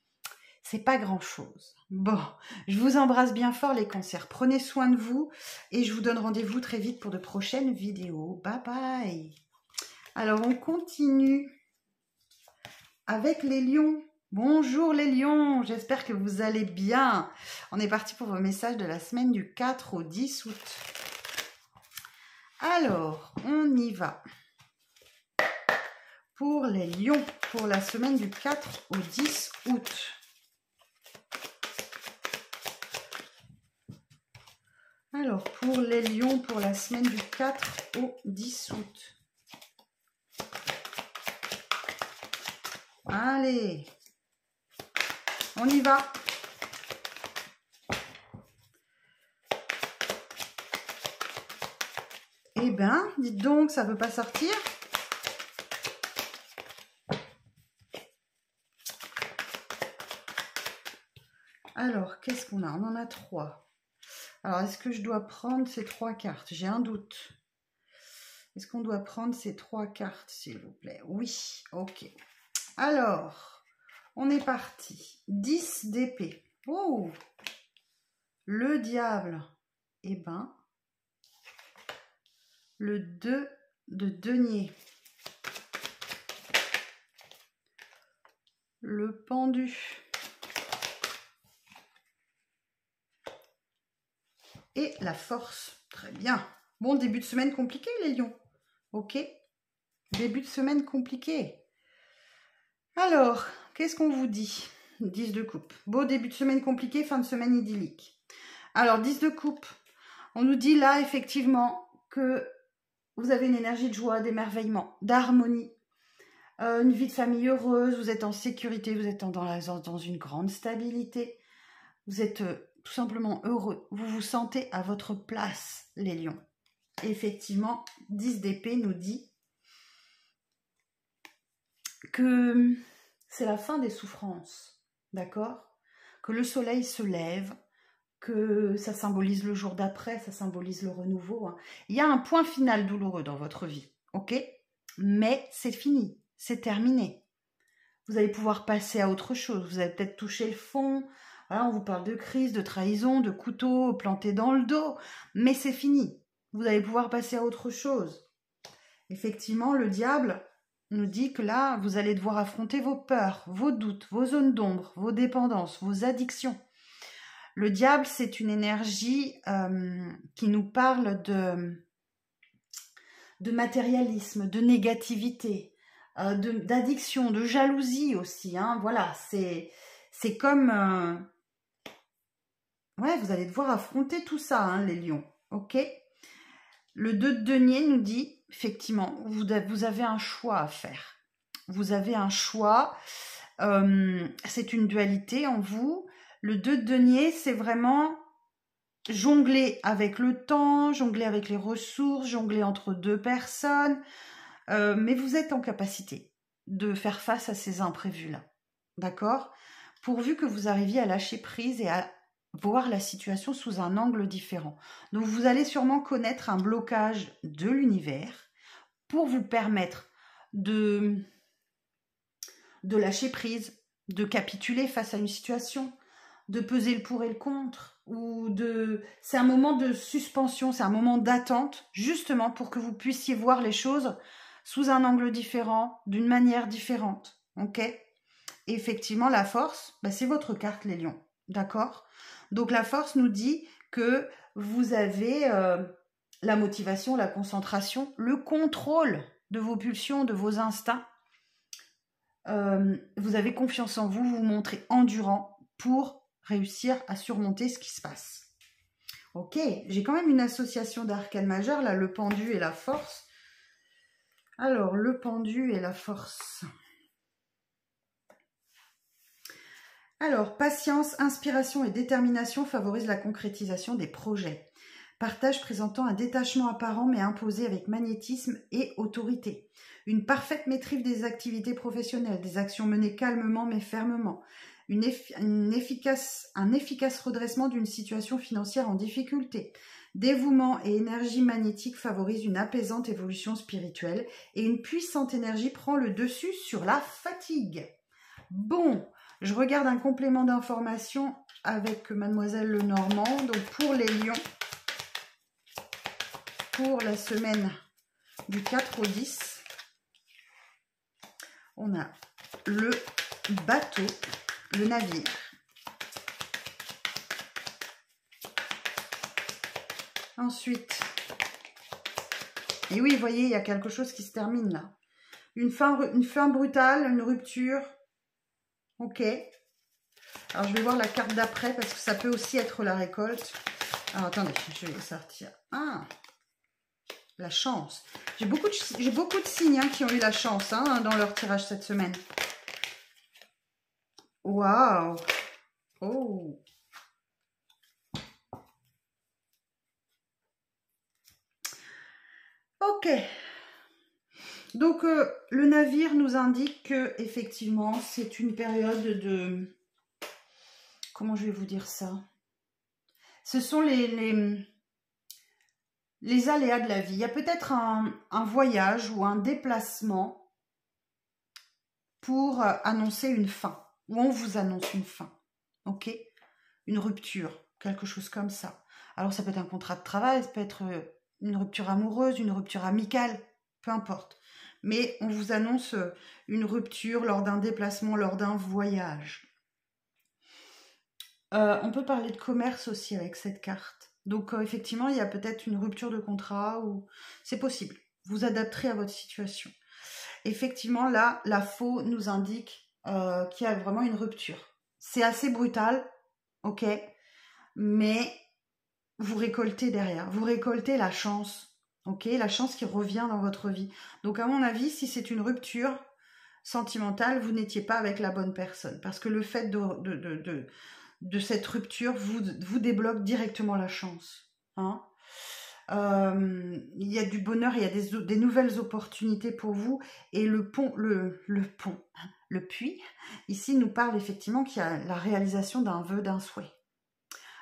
C'est pas grand-chose. Bon, je vous embrasse bien fort, les cancers. Prenez soin de vous, et je vous donne rendez-vous très vite pour de prochaines vidéos. Bye bye. Alors, on continue avec les lions. Bonjour les lions, j'espère que vous allez bien. On est parti pour vos messages de la semaine du 4 au 10 août. Alors, on y va. Pour les lions, pour la semaine du 4 au 10 août. Alors, pour les lions, pour la semaine du 4 au 10 août. Allez, on y va. Eh ben, dites donc, ça ne veut pas sortir. Alors, qu'est-ce qu'on a? On en a 3. Alors, est-ce que je dois prendre ces 3 cartes? J'ai un doute. Est-ce qu'on doit prendre ces 3 cartes, s'il vous plaît? Oui, ok. Alors, on est parti. 10 d'épée. Oh, le diable. Eh ben, le 2 de denier. Le pendu. Et la force. Très bien. Bon, début de semaine compliqué, les lions. Ok. Début de semaine compliqué. Alors, qu'est-ce qu'on vous dit? 10 de coupe. Beau début de semaine compliqué, fin de semaine idyllique. Alors, 10 de coupe. On nous dit là, effectivement, que vous avez une énergie de joie, d'émerveillement, d'harmonie. Une vie de famille heureuse, vous êtes en sécurité, vous êtes dans une grande stabilité. Vous êtes tout simplement heureux. Vous vous sentez à votre place, les lions. Et effectivement, 10 d'épée nous dit que c'est la fin des souffrances, d'accord? Que le soleil se lève, que ça symbolise le jour d'après, ça symbolise le renouveau. Hein. Il y a un point final douloureux dans votre vie, ok? Mais c'est fini, c'est terminé. Vous allez pouvoir passer à autre chose. Vous allez peut-être toucher le fond. Voilà, on vous parle de crise, de trahison, de couteau planté dans le dos. Mais c'est fini. Vous allez pouvoir passer à autre chose. Effectivement, le diable nous dit que là, vous allez devoir affronter vos peurs, vos doutes, vos zones d'ombre, vos dépendances, vos addictions. Le diable, c'est une énergie qui nous parle de matérialisme, de négativité, d'addiction, de jalousie aussi. Hein. Voilà, c'est comme... ouais, vous allez devoir affronter tout ça, hein, les lions. Ok. Le 2 de denier nous dit, effectivement, vous avez un choix à faire. Vous avez un choix. C'est une dualité en vous. Le 2 de denier, c'est vraiment jongler avec le temps, jongler avec les ressources, jongler entre 2 personnes. Mais vous êtes en capacité. de faire face à ces imprévus-là. D'accord? Pourvu que vous arriviez à lâcher prise et à voir la situation sous un angle différent. Donc vous allez sûrement connaître un blocage de l'univers pour vous permettre de lâcher prise, de capituler face à une situation, de peser le pour et le contre, c'est un moment de suspension, c'est un moment d'attente, justement pour que vous puissiez voir les choses sous un angle différent, d'une manière différente. Ok? Et effectivement, la force, c'est votre carte, les lions. D'accord? Donc la force nous dit que vous avez la motivation, la concentration, le contrôle de vos pulsions, de vos instincts. Vous avez confiance en vous, vous vous montrez endurant pour réussir à surmonter ce qui se passe. Ok, j'ai quand même une association d'arcanes majeures, là, le pendu et la force. Alors, le pendu et la force. Alors, patience, inspiration et détermination favorisent la concrétisation des projets. Partage présentant un détachement apparent mais imposé avec magnétisme et autorité. Une parfaite maîtrise des activités professionnelles, des actions menées calmement mais fermement. Un efficace redressement d'une situation financière en difficulté. Dévouement et énergie magnétique favorisent une apaisante évolution spirituelle et une puissante énergie prend le dessus sur la fatigue. Bon, je regarde un complément d'information avec Mademoiselle Lenormand. Donc pour les lions, pour la semaine du 4 au 10, on a le bateau, le navire. Ensuite, et oui, vous voyez, il y a quelque chose qui se termine là. Une fin brutale, une rupture. Ok. Alors, je vais voir la carte d'après parce que ça peut aussi être la récolte. Alors, attendez, je vais sortir. Ah, la chance. J'ai beaucoup de signes qui ont eu la chance dans leur tirage cette semaine. Waouh. Oh. Ok. Donc, le navire nous indique que effectivement, c'est une période de... Comment je vais vous dire ça? Ce sont les aléas de la vie. Il y a peut-être un voyage ou un déplacement pour annoncer une fin. Ou on vous annonce une fin. Ok? Une rupture. Quelque chose comme ça. Alors, ça peut être un contrat de travail, ça peut être une rupture amoureuse, une rupture amicale. Peu importe. Mais on vous annonce une rupture lors d'un déplacement, lors d'un voyage. On peut parler de commerce aussi avec cette carte. Donc effectivement, il y a peut-être une rupture de contrat ou c'est possible. Vous adapterez à votre situation. Effectivement, là, la faux nous indique qu'il y a vraiment une rupture. C'est assez brutal, ok, mais vous récoltez derrière. Vous récoltez la chance, ok, la chance qui revient dans votre vie. Donc à mon avis, si c'est une rupture sentimentale, vous n'étiez pas avec la bonne personne. Parce que le fait de cette rupture vous débloque directement la chance. Il y a du bonheur, il y a des nouvelles opportunités pour vous. Et le puits, ici nous parle effectivement qu'il y a la réalisation d'un vœu, d'un souhait.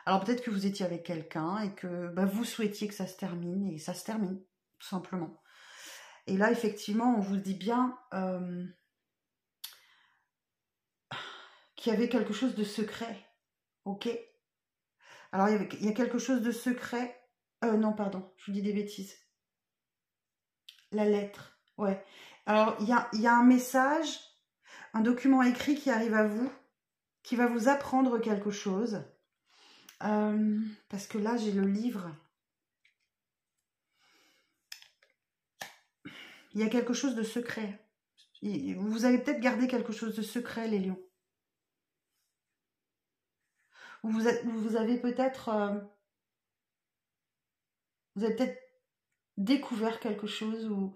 Alors peut-être que vous étiez avec quelqu'un et que vous souhaitiez que ça se termine, et ça se termine, tout simplement. Et là, effectivement, on vous dit bien qu'il y avait quelque chose de secret. Ok? Alors, il y a quelque chose de secret. Non, pardon, je vous dis des bêtises. La lettre, ouais. Alors, il y a un message, un document écrit qui arrive à vous, qui va vous apprendre quelque chose. Parce que là, j'ai le livre. Il y a quelque chose de secret. Vous avez peut-être gardé quelque chose de secret, les lions. Vous avez peut-être... vous avez peut-être découvert quelque chose ou...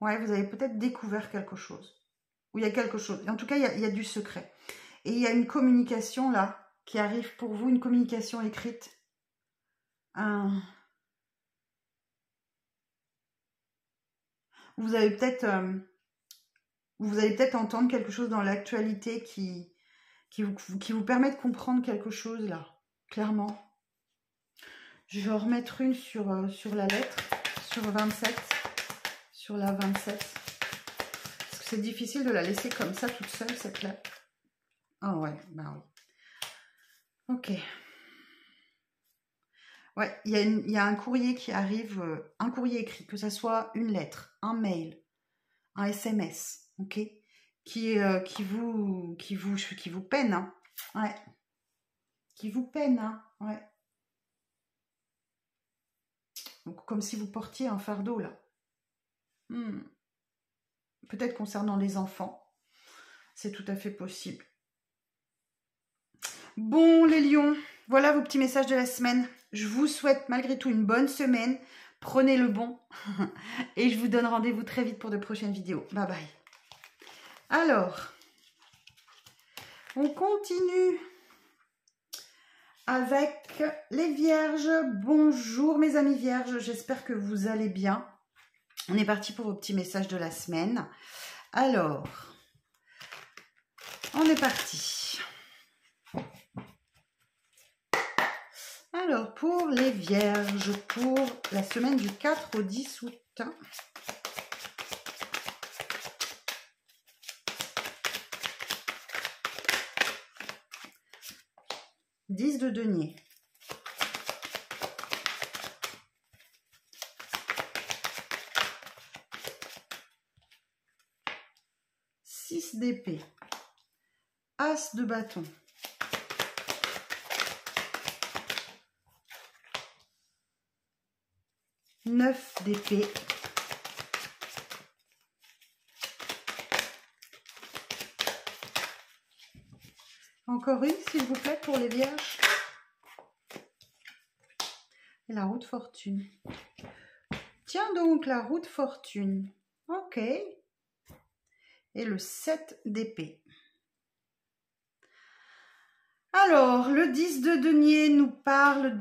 Ouais, vous avez peut-être découvert quelque chose. Ou il y a quelque chose. En tout cas, il y a du secret. Et il y a une communication là qui arrive pour vous, une communication écrite. Vous allez peut-être entendre quelque chose dans l'actualité qui vous permet de comprendre quelque chose là, clairement. Je vais en remettre une sur la lettre, sur 27, sur la 27. Parce que c'est difficile de la laisser comme ça toute seule, cette lettre. Ah ouais, bah oui. Ok. Ouais, il y a un courrier qui arrive, un courrier écrit, que ce soit une lettre, un mail, un SMS, ok, qui vous peine, hein. Ouais, qui vous peine, hein. Ouais. Donc, comme si vous portiez un fardeau là. Peut-être concernant les enfants, c'est tout à fait possible. Bon les lions, voilà vos petits messages de la semaine. Je vous souhaite malgré tout une bonne semaine. Prenez le bon. Et je vous donne rendez-vous très vite pour de prochaines vidéos. Bye bye. Alors, on continue avec les vierges. Bonjour mes amis vierges, j'espère que vous allez bien. On est parti pour vos petits messages de la semaine. Alors, on est parti. Alors, pour les vierges, pour la semaine du 4 au 10 août. 10 de denier. 6 d'épée. As de bâton. 9 d'épée. Encore une, s'il vous plaît, pour les vierges. Et la roue de fortune. Tiens donc, la roue de fortune. Ok. Et le 7 d'épée. Alors, le 10 de denier nous parle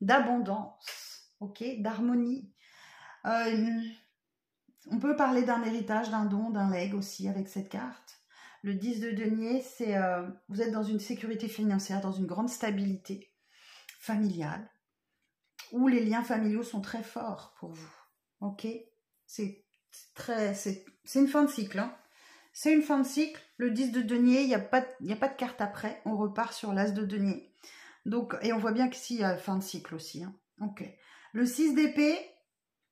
d'abondance, ok, d'harmonie. On peut parler d'un héritage, d'un don, d'un legs aussi avec cette carte. Le 10 de denier, c'est vous êtes dans une sécurité financière, dans une grande stabilité familiale, où les liens familiaux sont très forts pour vous. Ok, c'est une fin de cycle. Hein. C'est une fin de cycle. Le 10 de denier, il n'y a pas de carte après. On repart sur l'as de denier. Donc, et on voit bien qu'ici, il y a fin de cycle aussi. Hein. Ok. Le 6 d'épée,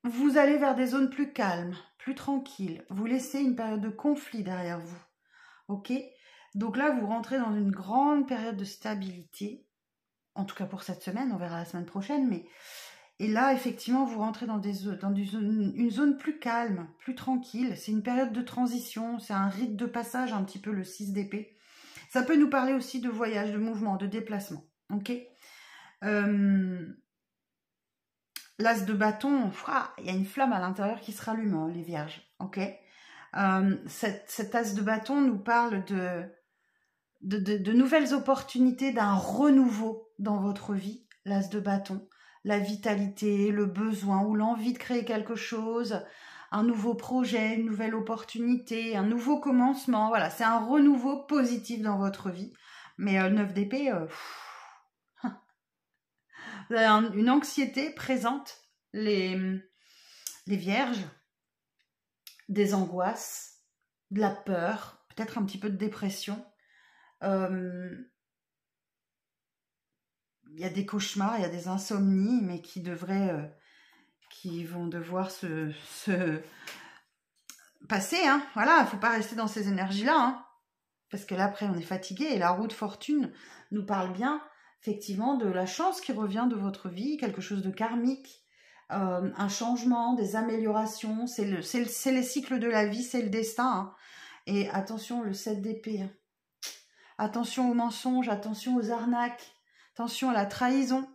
vous allez vers des zones plus calmes, plus tranquilles. Vous laissez une période de conflit derrière vous. Ok. Donc là, vous rentrez dans une grande période de stabilité. En tout cas pour cette semaine, on verra la semaine prochaine. Mais et là, effectivement, vous rentrez dans une zone plus calme, plus tranquille. C'est une période de transition, c'est un rite de passage, un petit peu le 6 d'épée. Ça peut nous parler aussi de voyage, de mouvement, de déplacement. Ok. L'as de bâton, il y a une flamme à l'intérieur qui se rallume, hein, les vierges. Ok. Cet as de bâton nous parle de nouvelles opportunités, d'un renouveau dans votre vie, l'as de bâton. La vitalité, le besoin ou l'envie de créer quelque chose, un nouveau projet, une nouvelle opportunité, un nouveau commencement. Voilà, c'est un renouveau positif dans votre vie. Mais 9 d'épée, vous avez une anxiété présente, les vierges, des angoisses, de la peur, peut-être un petit peu de dépression. Il y a des cauchemars, il y a des insomnies, mais qui vont devoir se passer. Hein. Voilà, il ne faut pas rester dans ces énergies-là. Hein, parce que là, après, on est fatigué. Et la roue de fortune nous parle bien, effectivement, de la chance qui revient de votre vie, quelque chose de karmique, un changement, des améliorations. C'est les cycles de la vie, c'est le destin. Hein. Et attention, le 7 d'épée. Hein. Attention aux mensonges, attention aux arnaques. Attention à la trahison.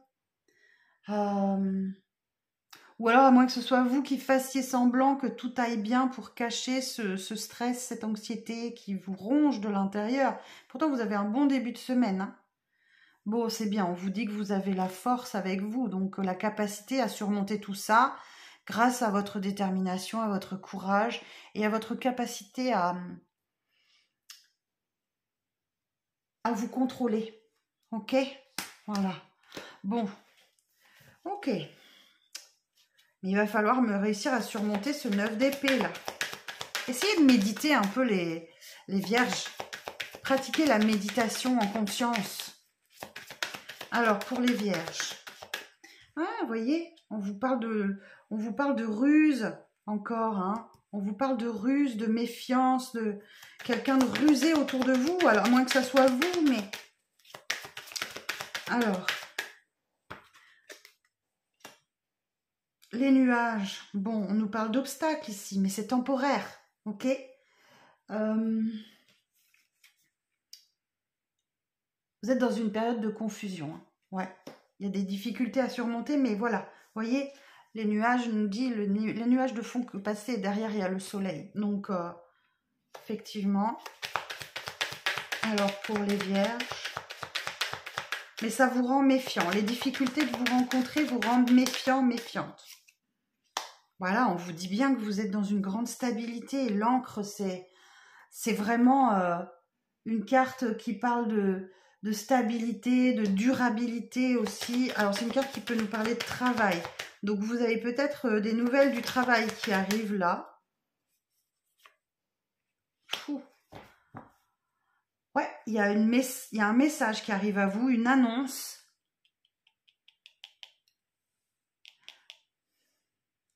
Ou alors, à moins que ce soit vous qui fassiez semblant que tout aille bien pour cacher ce stress, cette anxiété qui vous ronge de l'intérieur. Pourtant, vous avez un bon début de semaine. Hein. Bon, c'est bien, on vous dit que vous avez la force avec vous, donc la capacité à surmonter tout ça, grâce à votre détermination, à votre courage et à votre capacité à vous contrôler. Ok? Voilà. Bon. Ok. Mais il va falloir me réussir à surmonter ce 9 d'épée là. Essayez de méditer un peu les vierges. Pratiquez la méditation en conscience. Alors, pour les vierges. Ah, vous voyez, on vous parle de ruse encore. Hein. On vous parle de ruse, de méfiance, de quelqu'un de rusé autour de vous. Alors, à moins que ça soit vous, mais... Alors... Les nuages. Bon, on nous parle d'obstacles ici, mais c'est temporaire. Ok? Vous êtes dans une période de confusion. Hein. Ouais. Il y a des difficultés à surmonter, mais voilà. Vous voyez, les nuages nous disent, les nuages de fond passé et derrière, il y a le soleil. Donc, effectivement. Alors, pour les vierges. Mais ça vous rend méfiant. Les difficultés que vous rencontrez vous rendent méfiant, méfiante. Voilà, on vous dit bien que vous êtes dans une grande stabilité. Et l'encre, c'est vraiment une carte qui parle de stabilité, de durabilité aussi. Alors, c'est une carte qui peut nous parler de travail. Donc, vous avez peut-être des nouvelles du travail qui arrivent là. Fou. Ouais, il y a un message qui arrive à vous, une annonce.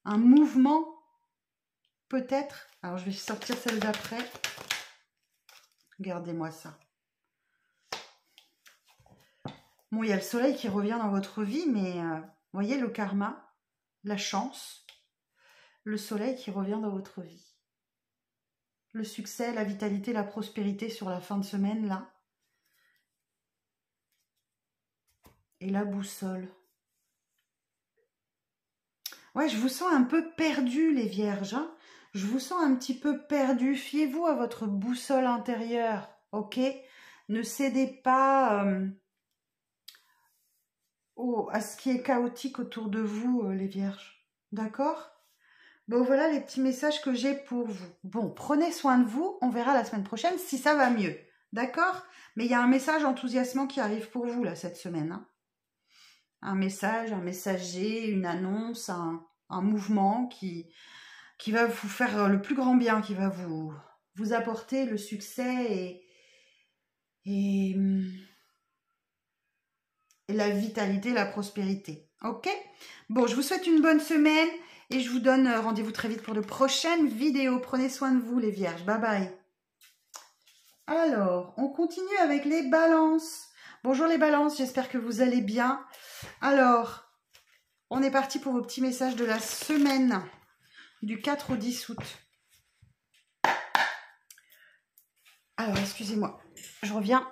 Un mouvement, peut-être. Alors, je vais sortir celle d'après. Regardez-moi ça. Bon, il y a le soleil qui revient dans votre vie, mais vous voyez le karma, la chance, le soleil qui revient dans votre vie. Le succès, la vitalité, la prospérité sur la fin de semaine, là. Et la boussole. Ouais, je vous sens un peu perdu, les vierges. Hein. Je vous sens un petit peu perdu. Fiez-vous à votre boussole intérieure, ok? Ne cédez pas à ce qui est chaotique autour de vous, les vierges. D'accord? Bon, voilà les petits messages que j'ai pour vous. Bon, prenez soin de vous. On verra la semaine prochaine si ça va mieux. D'accord? Mais il y a un message enthousiasmant qui arrive pour vous, là, cette semaine. Hein. Un message, un messager, une annonce, un mouvement qui va vous faire le plus grand bien, qui va vous apporter le succès et la vitalité, la prospérité. Ok? Bon, je vous souhaite une bonne semaine et je vous donne rendez-vous très vite pour de prochaines vidéos. Prenez soin de vous, les vierges. Bye bye. Alors, on continue avec les balances. Bonjour les balances, j'espère que vous allez bien. Alors, on est parti pour vos petits messages de la semaine du 4 au 10 août. Alors, excusez-moi, je reviens.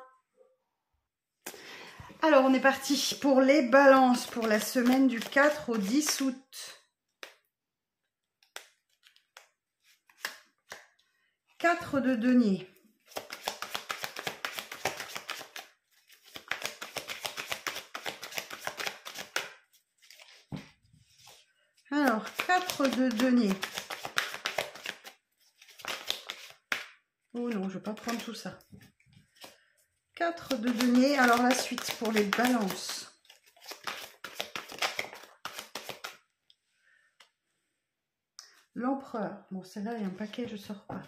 Alors, on est parti pour les balances pour la semaine du 4 au 10 août. 4 de denier. Alors, 4 de denier. Oh non, je ne vais pas prendre tout ça. 4 de denier. Alors, la suite pour les balances. L'empereur. Bon, celle-là, il y a un paquet, je ne sors pas.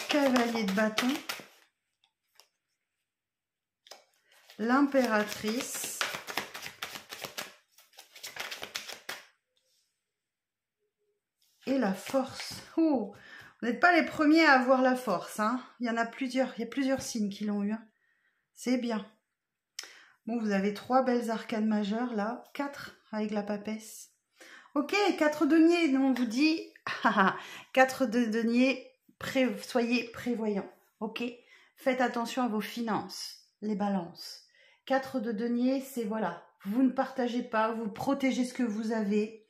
Cavalier de bâton. L'impératrice. Et la force. Oh, vous n'êtes pas les premiers à avoir la force. Hein. Il y en a plusieurs. Il y a plusieurs signes qui l'ont eu. Hein. C'est bien. Bon, vous avez 3 belles arcanes majeures là. 4 avec la papesse. Ok, 4 deniers. On vous dit 4 de deniers. Soyez prévoyants. Ok. Faites attention à vos finances. Les balances. 4 de denier, c'est voilà. Vous ne partagez pas. Vous protégez ce que vous avez.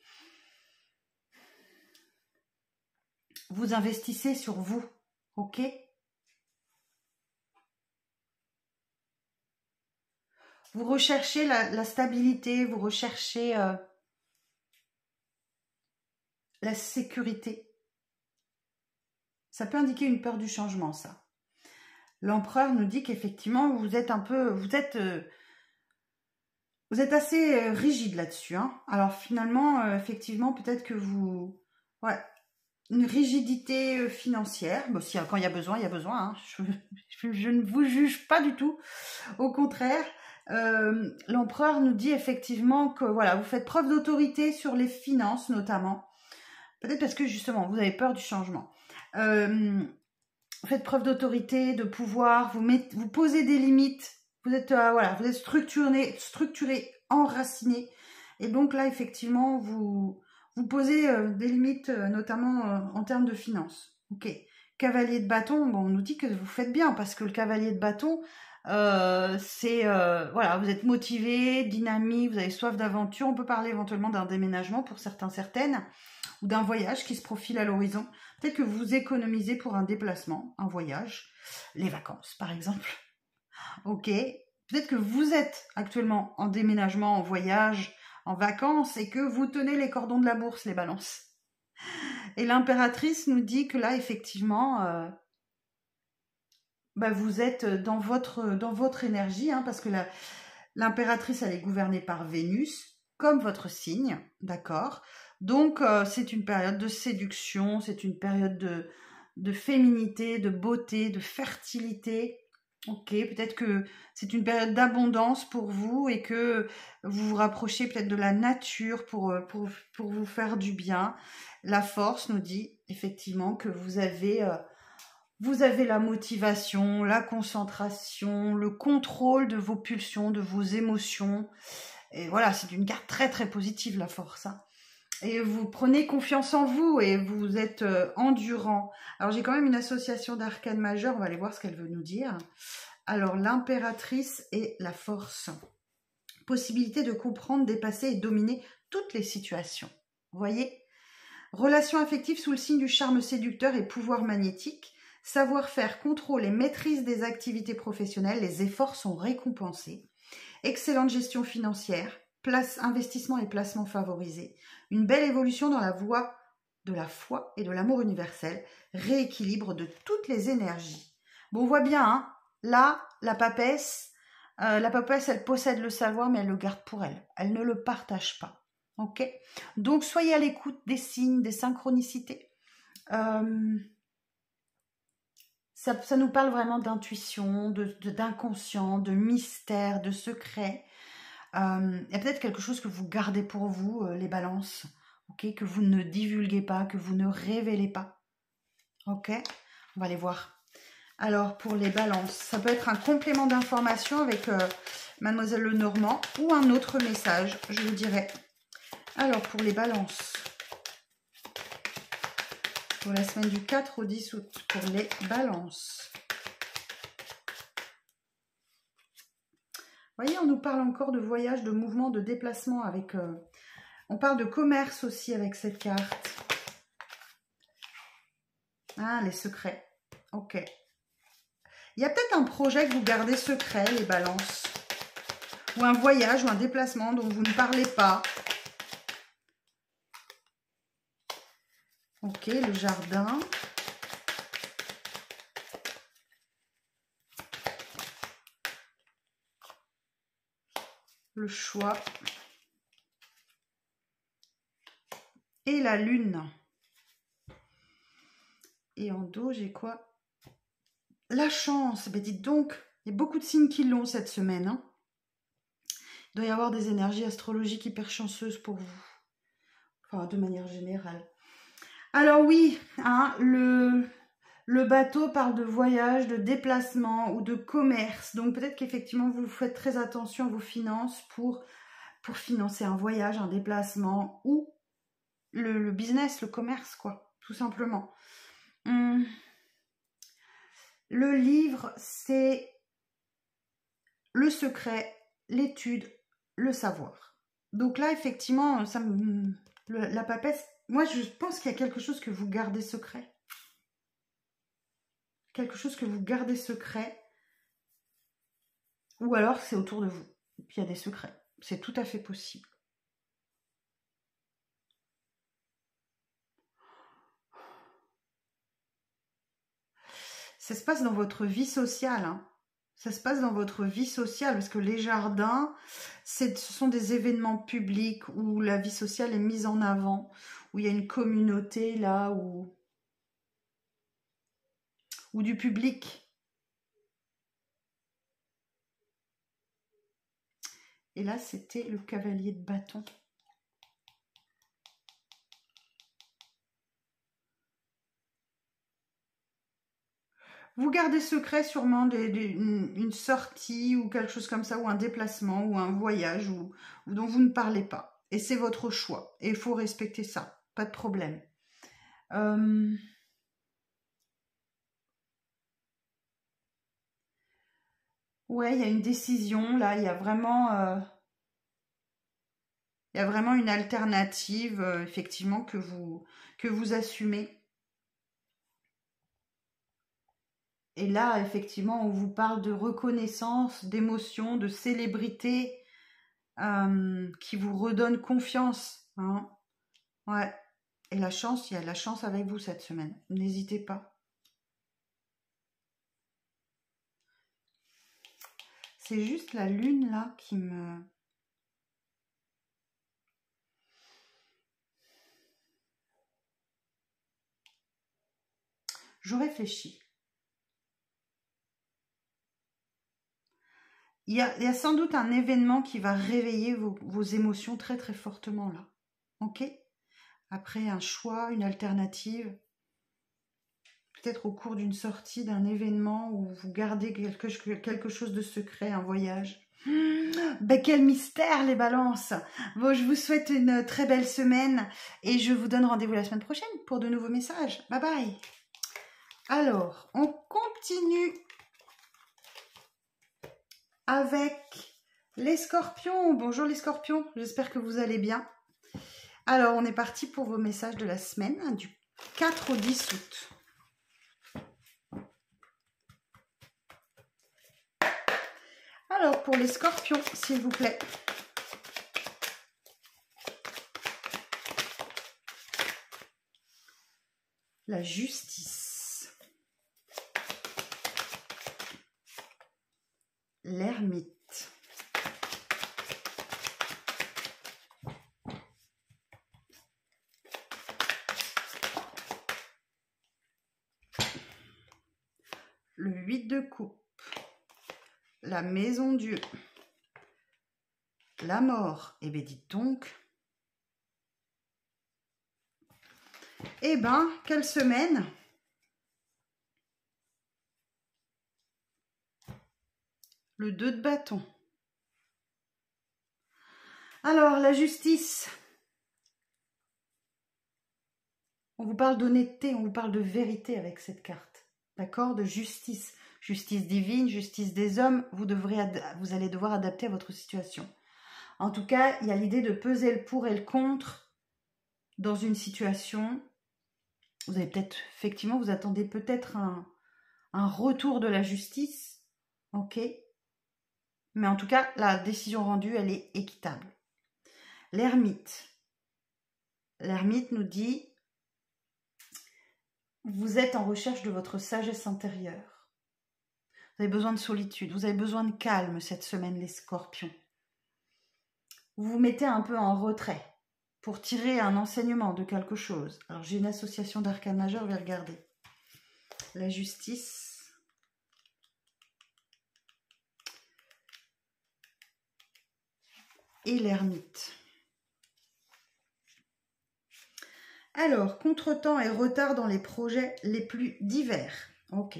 Vous investissez sur vous, ok? Vous recherchez la stabilité, vous recherchez la sécurité. Ça peut indiquer une peur du changement, ça. L'empereur nous dit qu'effectivement, vous êtes assez rigide là-dessus. Hein. Alors finalement, effectivement, peut-être que vous... Ouais, une rigidité financière. Bon, si, quand il y a besoin, il y a besoin. Hein. Je ne vous juge pas du tout. Au contraire, l'empereur nous dit effectivement que voilà, vous faites preuve d'autorité sur les finances notamment. Peut-être parce que justement, vous avez peur du changement. Vous faites preuve d'autorité, de pouvoir, vous posez des limites. Vous êtes voilà, vous êtes structuré, enraciné. Et donc là, effectivement, vous posez des limites, notamment en termes de finances. Ok. Cavalier de bâton, bon, on nous dit que vous faites bien parce que le cavalier de bâton, c'est voilà, vous êtes motivé, dynamique, vous avez soif d'aventure. On peut parler éventuellement d'un déménagement pour certaines, ou d'un voyage qui se profile à l'horizon. Peut-être que vous économisez pour un déplacement, un voyage, les vacances par exemple. Ok. Peut-être que vous êtes actuellement en déménagement, en voyage, en vacances et que vous tenez les cordons de la bourse, les balances. Et l'impératrice nous dit que là, effectivement, vous êtes dans votre énergie, hein, parce que l'impératrice, elle est gouvernée par Vénus, comme votre signe, d'accord? Donc, c'est une période de séduction, c'est une période de féminité, de beauté, de fertilité. Ok, peut-être que c'est une période d'abondance pour vous et que vous vous rapprochez peut-être de la nature pour vous faire du bien. La force nous dit effectivement que vous avez la motivation, la concentration, le contrôle de vos pulsions, de vos émotions. Et voilà, c'est une carte très très positive, la force. Hein. Et vous prenez confiance en vous et vous êtes endurant. Alors j'ai quand même une association d'arcanes majeures, on va aller voir ce qu'elle veut nous dire. Alors l'impératrice et la force. Possibilité de comprendre, dépasser et dominer toutes les situations. Vous voyez ? Relation affective sous le signe du charme séducteur et pouvoir magnétique. Savoir-faire, contrôle et maîtrise des activités professionnelles, les efforts sont récompensés. Excellente gestion financière, investissement et placement favorisés. Une belle évolution dans la voie de la foi et de l'amour universel. Rééquilibre de toutes les énergies. Bon, on voit bien, hein, là, la papesse, elle possède le savoir, mais elle le garde pour elle. Elle ne le partage pas. Ok ? Donc, soyez à l'écoute des signes, des synchronicités. Ça nous parle vraiment d'intuition, d'inconscient, de mystère, de secret. Il y a peut-être quelque chose que vous gardez pour vous, les balances, ok, que vous ne divulguez pas, que vous ne révélez pas. Ok, on va aller voir. Alors, pour les balances, ça peut être un complément d'information avec Mademoiselle Lenormand ou un autre message, je vous dirai. Alors, pour les balances, pour la semaine du 4 au 10 août, pour les balances. Vous voyez, on nous parle encore de voyage, de mouvement, de déplacement avec... on parle de commerce aussi avec cette carte. Ah, les secrets. Ok. Il y a peut-être un projet que vous gardez secret, les balances. Ou un voyage ou un déplacement dont vous ne parlez pas. Ok, le jardin. Le choix. Et la lune. Et en dos, j'ai quoi? La chance. Ben dites donc, il y a beaucoup de signes qui l'ont cette semaine. Hein. Il doit y avoir des énergies astrologiques hyper chanceuses pour vous. Enfin, de manière générale. Alors oui, hein, le bateau parle de voyage, de déplacement ou de commerce. Donc peut-être qu'effectivement, vous faites très attention à vos finances pour financer un voyage, un déplacement ou le business, le commerce, quoi, tout simplement. Le livre, c'est le secret, l'étude, le savoir. Donc là, effectivement, la papesse, moi, je pense qu'il y a quelque chose que vous gardez secret. Quelque chose que vous gardez secret. Ou alors, c'est autour de vous. Et puis il y a des secrets. C'est tout à fait possible. Ça se passe dans votre vie sociale, hein. Ça se passe dans votre vie sociale, parce que les jardins, ce sont des événements publics où la vie sociale est mise en avant, où il y a une communauté là, ou du public. Et là, c'était le cavalier de bâton. Vous gardez secret sûrement une sortie ou quelque chose comme ça, ou un déplacement, ou un voyage ou dont vous ne parlez pas. Et c'est votre choix. Et il faut respecter ça. Pas de problème. Ouais, il y a une décision. Là, il y a vraiment une alternative, effectivement, que vous assumez. Et là, effectivement, on vous parle de reconnaissance, d'émotion, de célébrité qui vous redonne confiance. Hein. Ouais. Et la chance, il y a la chance avec vous cette semaine. N'hésitez pas. C'est juste la lune là qui me... Je réfléchis. Il y a sans doute un événement qui va réveiller vos émotions très très fortement là. Ok? Après un choix, une alternative, peut-être au cours d'une sortie, d'un événement où vous gardez quelque chose de secret, un voyage. Ben quel mystère les balances! Bon, je vous souhaite une très belle semaine et je vous donne rendez-vous la semaine prochaine pour de nouveaux messages. Bye bye! Alors, on continue avec les scorpions. Bonjour les scorpions, j'espère que vous allez bien. Alors, on est parti pour vos messages de la semaine, du 4 au 10 août. Alors, pour les scorpions, s'il vous plaît. La justice. L'ermite. Le 8 de coupe. La maison Dieu. La mort. Eh bien, dites donc. Eh ben, quelle semaine! Le 2 de bâton. Alors, la justice. On vous parle d'honnêteté, on vous parle de vérité avec cette carte. D'accord? De justice. Justice divine, justice des hommes. Vous allez devoir adapter à votre situation. En tout cas, il y a l'idée de peser le pour et le contre dans une situation. Vous avez peut-être, effectivement, vous attendez peut-être un retour de la justice. Ok? Mais en tout cas, la décision rendue, elle est équitable. L'ermite. L'ermite nous dit, vous êtes en recherche de votre sagesse intérieure. Vous avez besoin de solitude, vous avez besoin de calme cette semaine, les scorpions. Vous vous mettez un peu en retrait pour tirer un enseignement de quelque chose. Alors, j'ai une association d'arcanes majeures, je vais regarder. La justice. Et l'ermite. Alors, contretemps et retard dans les projets les plus divers. Ok.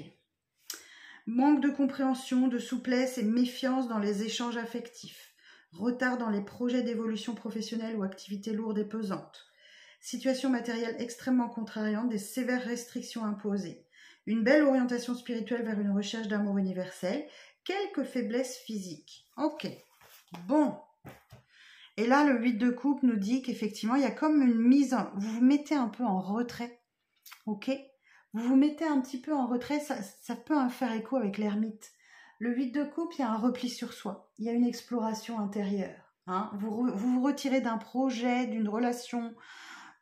Manque de compréhension, de souplesse et méfiance dans les échanges affectifs. Retard dans les projets d'évolution professionnelle ou activités lourdes et pesantes. Situation matérielle extrêmement contrariante, des sévères restrictions imposées. Une belle orientation spirituelle vers une recherche d'amour universel. Quelques faiblesses physiques. Ok. Bon. Et là, le 8 de coupe nous dit qu'effectivement, il y a comme une mise... Vous vous mettez un peu en retrait. Ok? Vous vous mettez un petit peu en retrait. Ça peut faire écho avec l'ermite. Le 8 de coupe, il y a un repli sur soi. Il y a une exploration intérieure. Hein. Vous vous retirez d'un projet, d'une relation,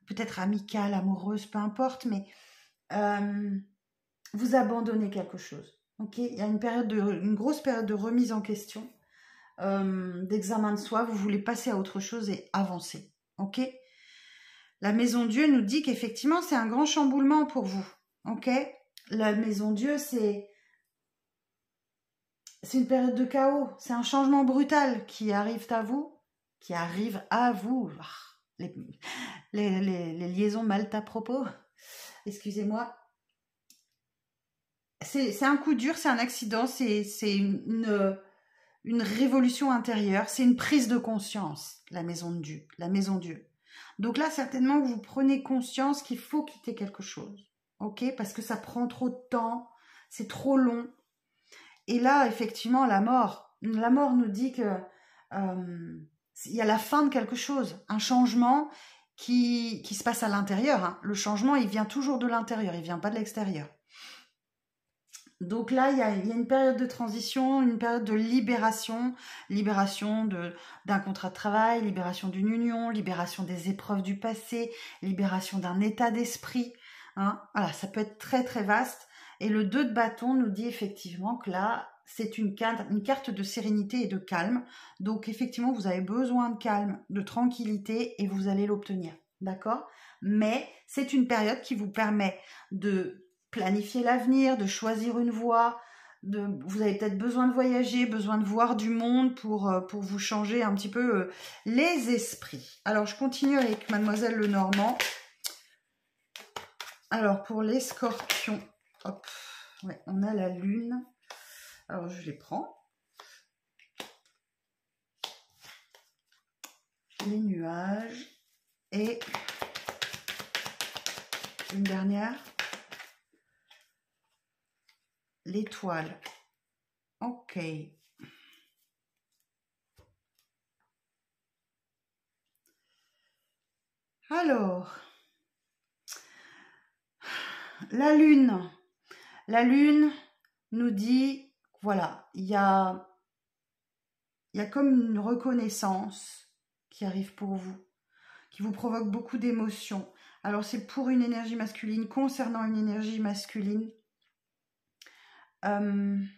peut-être amicale, amoureuse, peu importe, mais vous abandonnez quelque chose. Okay, il y a une grosse période de remise en question, d'examen de soi. Vous voulez passer à autre chose et avancer. Ok. La maison Dieu nous dit qu'effectivement, c'est un grand chamboulement pour vous. Ok. La maison Dieu, c'est une période de chaos. C'est un changement brutal qui arrive à vous. Les liaisons mal à propos. Excusez-moi. C'est un coup dur, c'est un accident, c'est une révolution intérieure, c'est une prise de conscience, la maison de Dieu, la maison Dieu. Donc là, certainement, vous prenez conscience qu'il faut quitter quelque chose, ok? Parce que ça prend trop de temps, c'est trop long. Et là, effectivement, la mort nous dit que il y a la fin de quelque chose, un changement qui se passe à l'intérieur. Hein. Le changement, il vient toujours de l'intérieur, il vient pas de l'extérieur. Donc là, il y a une période de transition, une période de libération d'un contrat de travail, libération d'une union, libération des épreuves du passé, libération d'un état d'esprit. Hein. Voilà, ça peut être très très vaste. Et le 2 de bâton nous dit effectivement que là, c'est une carte de sérénité et de calme. Donc effectivement, vous avez besoin de calme, de tranquillité et vous allez l'obtenir. D'accord? Mais c'est une période qui vous permet de planifier l'avenir, de choisir une voie. Vous avez peut-être besoin de voyager, besoin de voir du monde pour vous changer un petit peu les esprits. Alors, je continue avec Mademoiselle Lenormand. Alors, pour les scorpions, hop, ouais, on a la lune. Alors, je les prends. Les nuages. Et une dernière. L'étoile. Ok. Alors, la lune. La lune nous dit, voilà, il y a comme une reconnaissance qui arrive pour vous, qui vous provoque beaucoup d'émotions. Alors, c'est pour une énergie masculine, concernant une énergie masculine. Il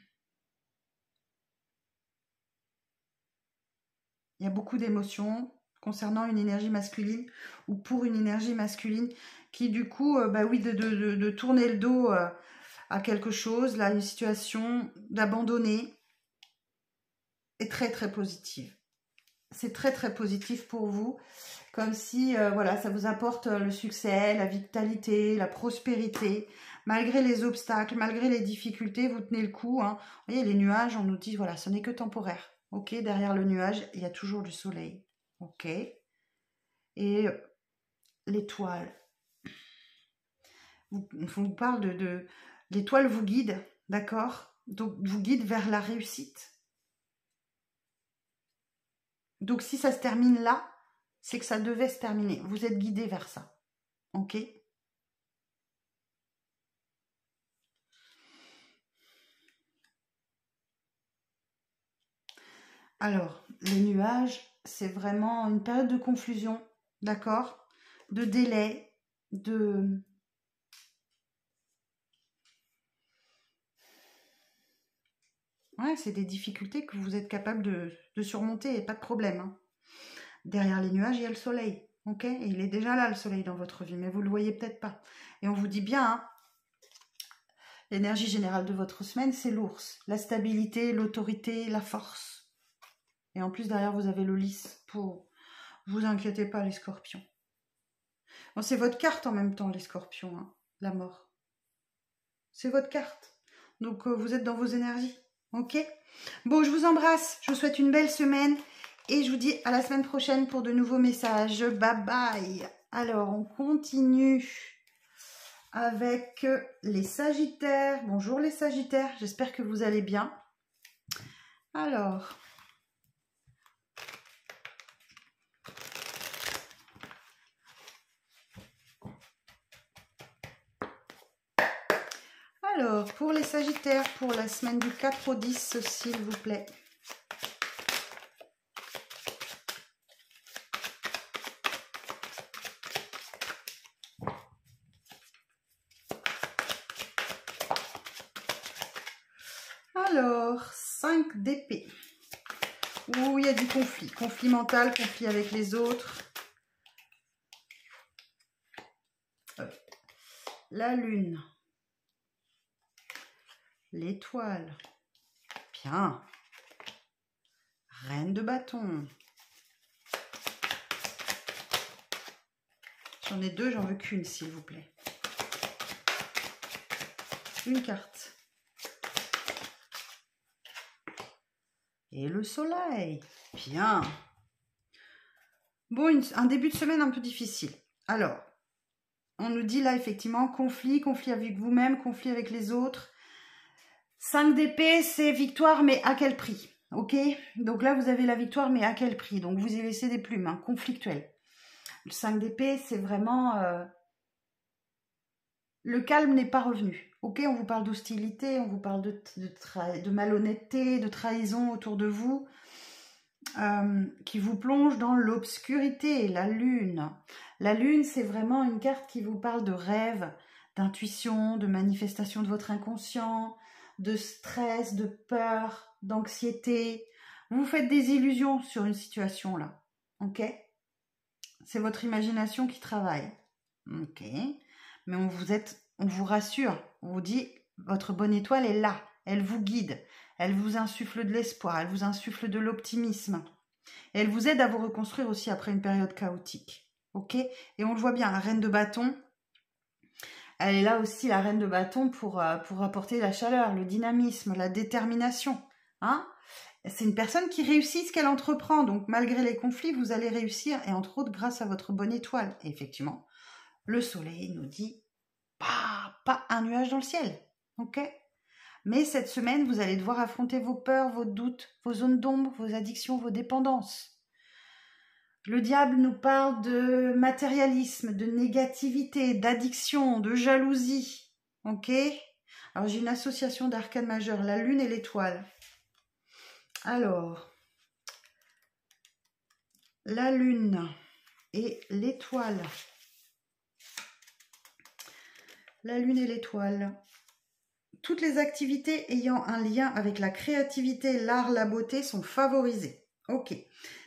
y a beaucoup d'émotions concernant une énergie masculine ou pour une énergie masculine qui, du coup, oui, de tourner le dos à quelque chose, là, une situation d'abandonner est très, très positive. C'est très, très positif pour vous. Comme si, voilà, ça vous apporte le succès, la vitalité, la prospérité. Malgré les obstacles, malgré les difficultés, vous tenez le coup. Hein. Vous voyez, les nuages, on nous dit, voilà, ce n'est que temporaire. Ok, derrière le nuage, il y a toujours du soleil. Ok. Et l'étoile. On vous parle de l'étoile vous guide, d'accord? Donc, vous guide vers la réussite. Donc, si ça se termine là, c'est que ça devait se terminer. Vous êtes guidé vers ça. Ok? Alors, les nuages, c'est vraiment une période de confusion, d'accord? De délai, de... Ouais, c'est des difficultés que vous êtes capable de surmonter et pas de problème. Hein. Derrière les nuages, il y a le soleil, ok? Et il est déjà là, le soleil, dans votre vie, mais vous ne le voyez peut-être pas. Et on vous dit bien, hein, l'énergie générale de votre semaine, c'est l'ours. La stabilité, l'autorité, la force. Et en plus, derrière, vous avez le lys pour... Vous inquiétez pas, les scorpions. Bon, c'est votre carte en même temps, les scorpions, hein, la mort. C'est votre carte. Donc, vous êtes dans vos énergies. Ok? Bon, je vous embrasse. Je vous souhaite une belle semaine. Et je vous dis à la semaine prochaine pour de nouveaux messages. Bye bye. Alors, on continue avec les Sagittaires. Bonjour les Sagittaires. J'espère que vous allez bien. Alors... Alors, pour les Sagittaires, pour la semaine du 4 au 10, s'il vous plaît. Alors, 5 d'épée. Où il y a du conflit. Conflit mental, conflit avec les autres. La lune. L'étoile. Bien. Reine de bâton. J'en ai deux, j'en veux qu'une, s'il vous plaît. Une carte. Et le soleil. Bien. Bon, un début de semaine un peu difficile. Alors, on nous dit là, effectivement, conflit, conflit avec vous-même, conflit avec les autres. 5 d'épée, c'est victoire, mais à quel prix? Ok? Donc là, vous avez la victoire, mais à quel prix? Donc, vous y laissez des plumes, hein, conflictuelles. Le 5 d'épée, c'est vraiment... le calme n'est pas revenu. Ok, on vous parle d'hostilité, on vous parle de malhonnêteté, de trahison autour de vous, qui vous plonge dans l'obscurité. La lune. La lune, c'est vraiment une carte qui vous parle de rêve, d'intuition, de manifestation de votre inconscient, de stress, de peur, d'anxiété. Vous faites des illusions sur une situation là. Ok? C'est votre imagination qui travaille. Ok? Mais on vous rassure, on vous dit, votre bonne étoile est là, elle vous guide, elle vous insuffle de l'espoir, elle vous insuffle de l'optimisme. Elle vous aide à vous reconstruire aussi après une période chaotique. Ok? Et on le voit bien, la reine de bâton, elle est là aussi, la reine de bâton, pour apporter la chaleur, le dynamisme, la détermination. Hein? C'est une personne qui réussit ce qu'elle entreprend, donc malgré les conflits, vous allez réussir, et entre autres grâce à votre bonne étoile. Et effectivement, le soleil nous dit pas un nuage dans le ciel, ok? Mais cette semaine, vous allez devoir affronter vos peurs, vos doutes, vos zones d'ombre, vos addictions, vos dépendances. Le diable nous parle de matérialisme, de négativité, d'addiction, de jalousie, ok? Alors, j'ai une association d'arcanes majeures, la lune et l'étoile. Alors, la lune et l'étoile. La lune et l'étoile. Toutes les activités ayant un lien avec la créativité, l'art, la beauté sont favorisées. Ok.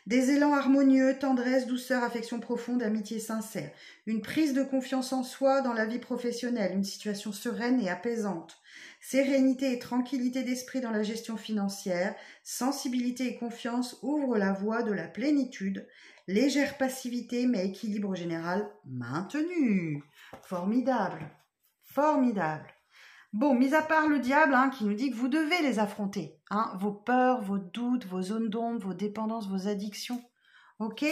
Des élans harmonieux, tendresse, douceur, affection profonde, amitié sincère. Une prise de confiance en soi dans la vie professionnelle. Une situation sereine et apaisante. Sérénité et tranquillité d'esprit dans la gestion financière. Sensibilité et confiance ouvrent la voie de la plénitude. Légère passivité mais équilibre général maintenu. Formidable. Formidable. Bon, mis à part le diable qui nous dit que vous devez les affronter. Vos peurs, vos doutes, vos zones d'ombre, vos dépendances, vos addictions. Ok?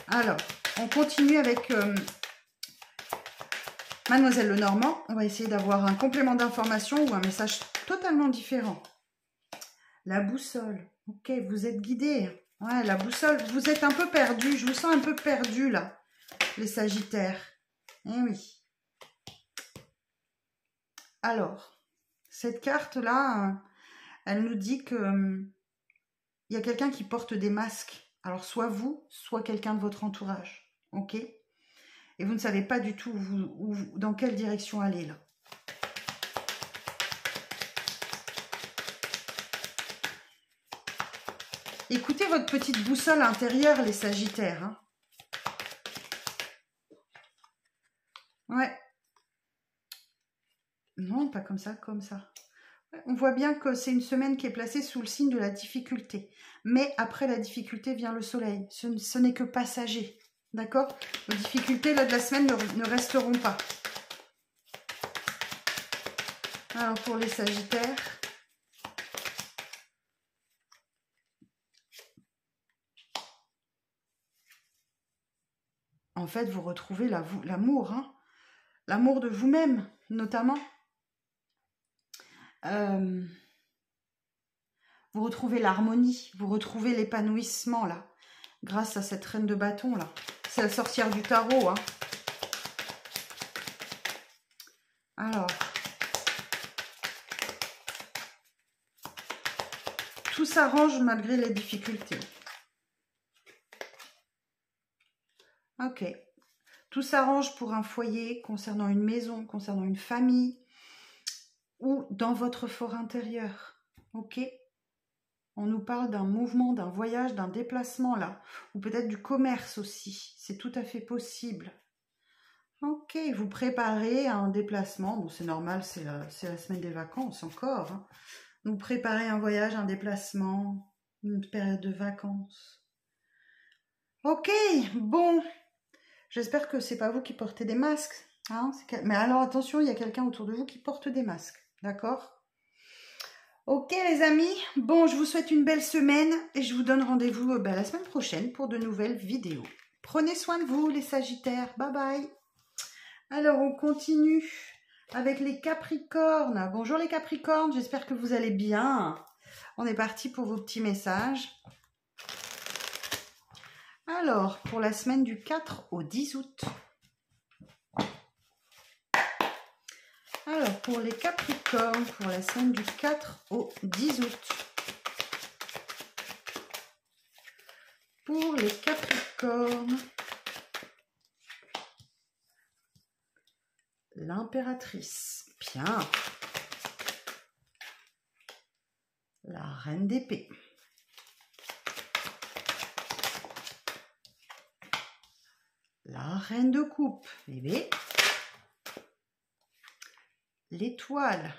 Alors, on continue avec Mademoiselle Lenormand. On va essayer d'avoir un complément d'information ou un message totalement différent. La boussole. Ok, vous êtes guidés. Ouais, la boussole, vous êtes un peu perdu. Je vous sens un peu perdu là, les Sagittaires. Eh oui. Alors, cette carte-là, elle nous dit que y a quelqu'un qui porte des masques. Alors, soit vous, soit quelqu'un de votre entourage. Ok? Et vous ne savez pas du tout dans quelle direction aller, là. Écoutez votre petite boussole intérieure, les Sagittaires. Hein. Ouais. Non, pas comme ça, comme ça. On voit bien que c'est une semaine qui est placée sous le signe de la difficulté. Mais après la difficulté vient le soleil. Ce n'est que passager. D'accord? Les difficultés là, de la semaine ne resteront pas. Alors pour les Sagittaires. En fait, vous retrouvez l'amour. L'amour de vous-même, notamment. Vous retrouvez l'harmonie, vous retrouvez l'épanouissement, là, grâce à cette reine de bâton, là. C'est la sorcière du tarot, hein. Alors, tout s'arrange malgré les difficultés. Ok. Tout s'arrange pour un foyer, concernant une maison, concernant une famille, ou dans votre fort intérieur. Ok. On nous parle d'un mouvement, d'un voyage, d'un déplacement là, ou peut-être du commerce aussi. C'est tout à fait possible. Ok, vous préparez un déplacement. Bon, c'est normal, c'est la semaine des vacances encore. Hein. Vous préparez un voyage, un déplacement, une période de vacances. Ok, bon. J'espère que c'est pas vous qui portez des masques. Hein, mais alors attention, il y a quelqu'un autour de vous qui porte des masques. D'accord? Ok les amis, bon, je vous souhaite une belle semaine et je vous donne rendez-vous la semaine prochaine pour de nouvelles vidéos. Prenez soin de vous les Sagittaires. Bye bye. Alors, on continue avec les Capricornes. Bonjour les Capricornes, j'espère que vous allez bien. On est parti pour vos petits messages. Alors, pour la semaine du 4 au 10 août. Alors, pour les Capricornes, pour la semaine du 4 au 10 août. Pour les Capricornes. L'impératrice. Bien. La reine d'épée. La reine de coupe. Bébé. L'étoile.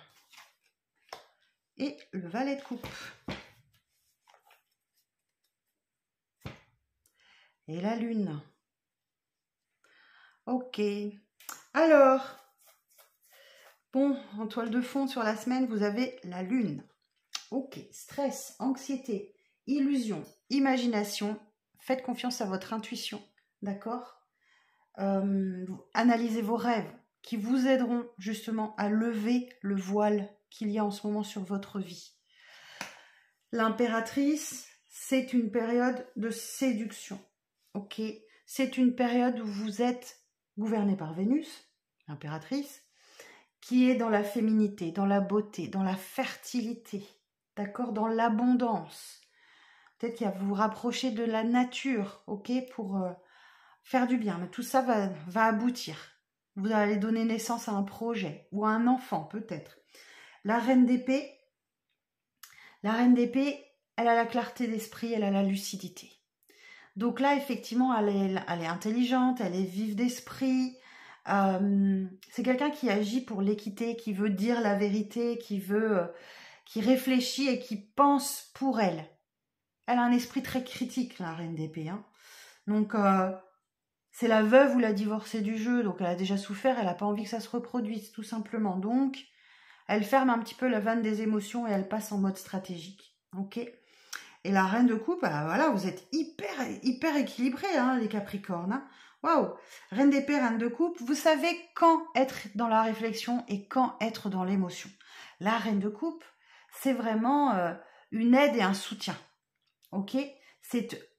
Et le valet de coupe. Et la lune. Ok. Alors, bon, en toile de fond sur la semaine, vous avez la lune. Ok, stress, anxiété, illusion, imagination. Faites confiance à votre intuition, d'accord? Analysez vos rêves qui vous aideront justement à lever le voile qu'il y a en ce moment sur votre vie. L'impératrice, c'est une période de séduction, ok? C'est une période où vous êtes gouverné par Vénus, l'impératrice, qui est dans la féminité, dans la beauté, dans la fertilité, d'accord, dans l'abondance. Peut-être qu'il y a vous rapprocher de la nature, ok, pour faire du bien. Mais tout ça va aboutir. Vous allez donner naissance à un projet ou à un enfant, peut-être. La reine d'épée, elle a la clarté d'esprit, elle a la lucidité. Donc là, effectivement, elle est intelligente, elle est vive d'esprit. C'est quelqu'un qui agit pour l'équité, qui veut dire la vérité, qui réfléchit et qui pense pour elle. Elle a un esprit très critique, la reine d'épée. Hein. Donc, c'est la veuve ou la divorcée du jeu. Donc, elle a déjà souffert, elle n'a pas envie que ça se reproduise, tout simplement. Donc, elle ferme un petit peu la vanne des émotions et elle passe en mode stratégique. Ok ? Et la reine de coupe, voilà, vous êtes hyper équilibrés, hein, les Capricornes. Hein. Waouh! Reine d'épée, reine de coupe, vous savez quand être dans la réflexion et quand être dans l'émotion. La reine de coupe, c'est vraiment une aide et un soutien. Ok?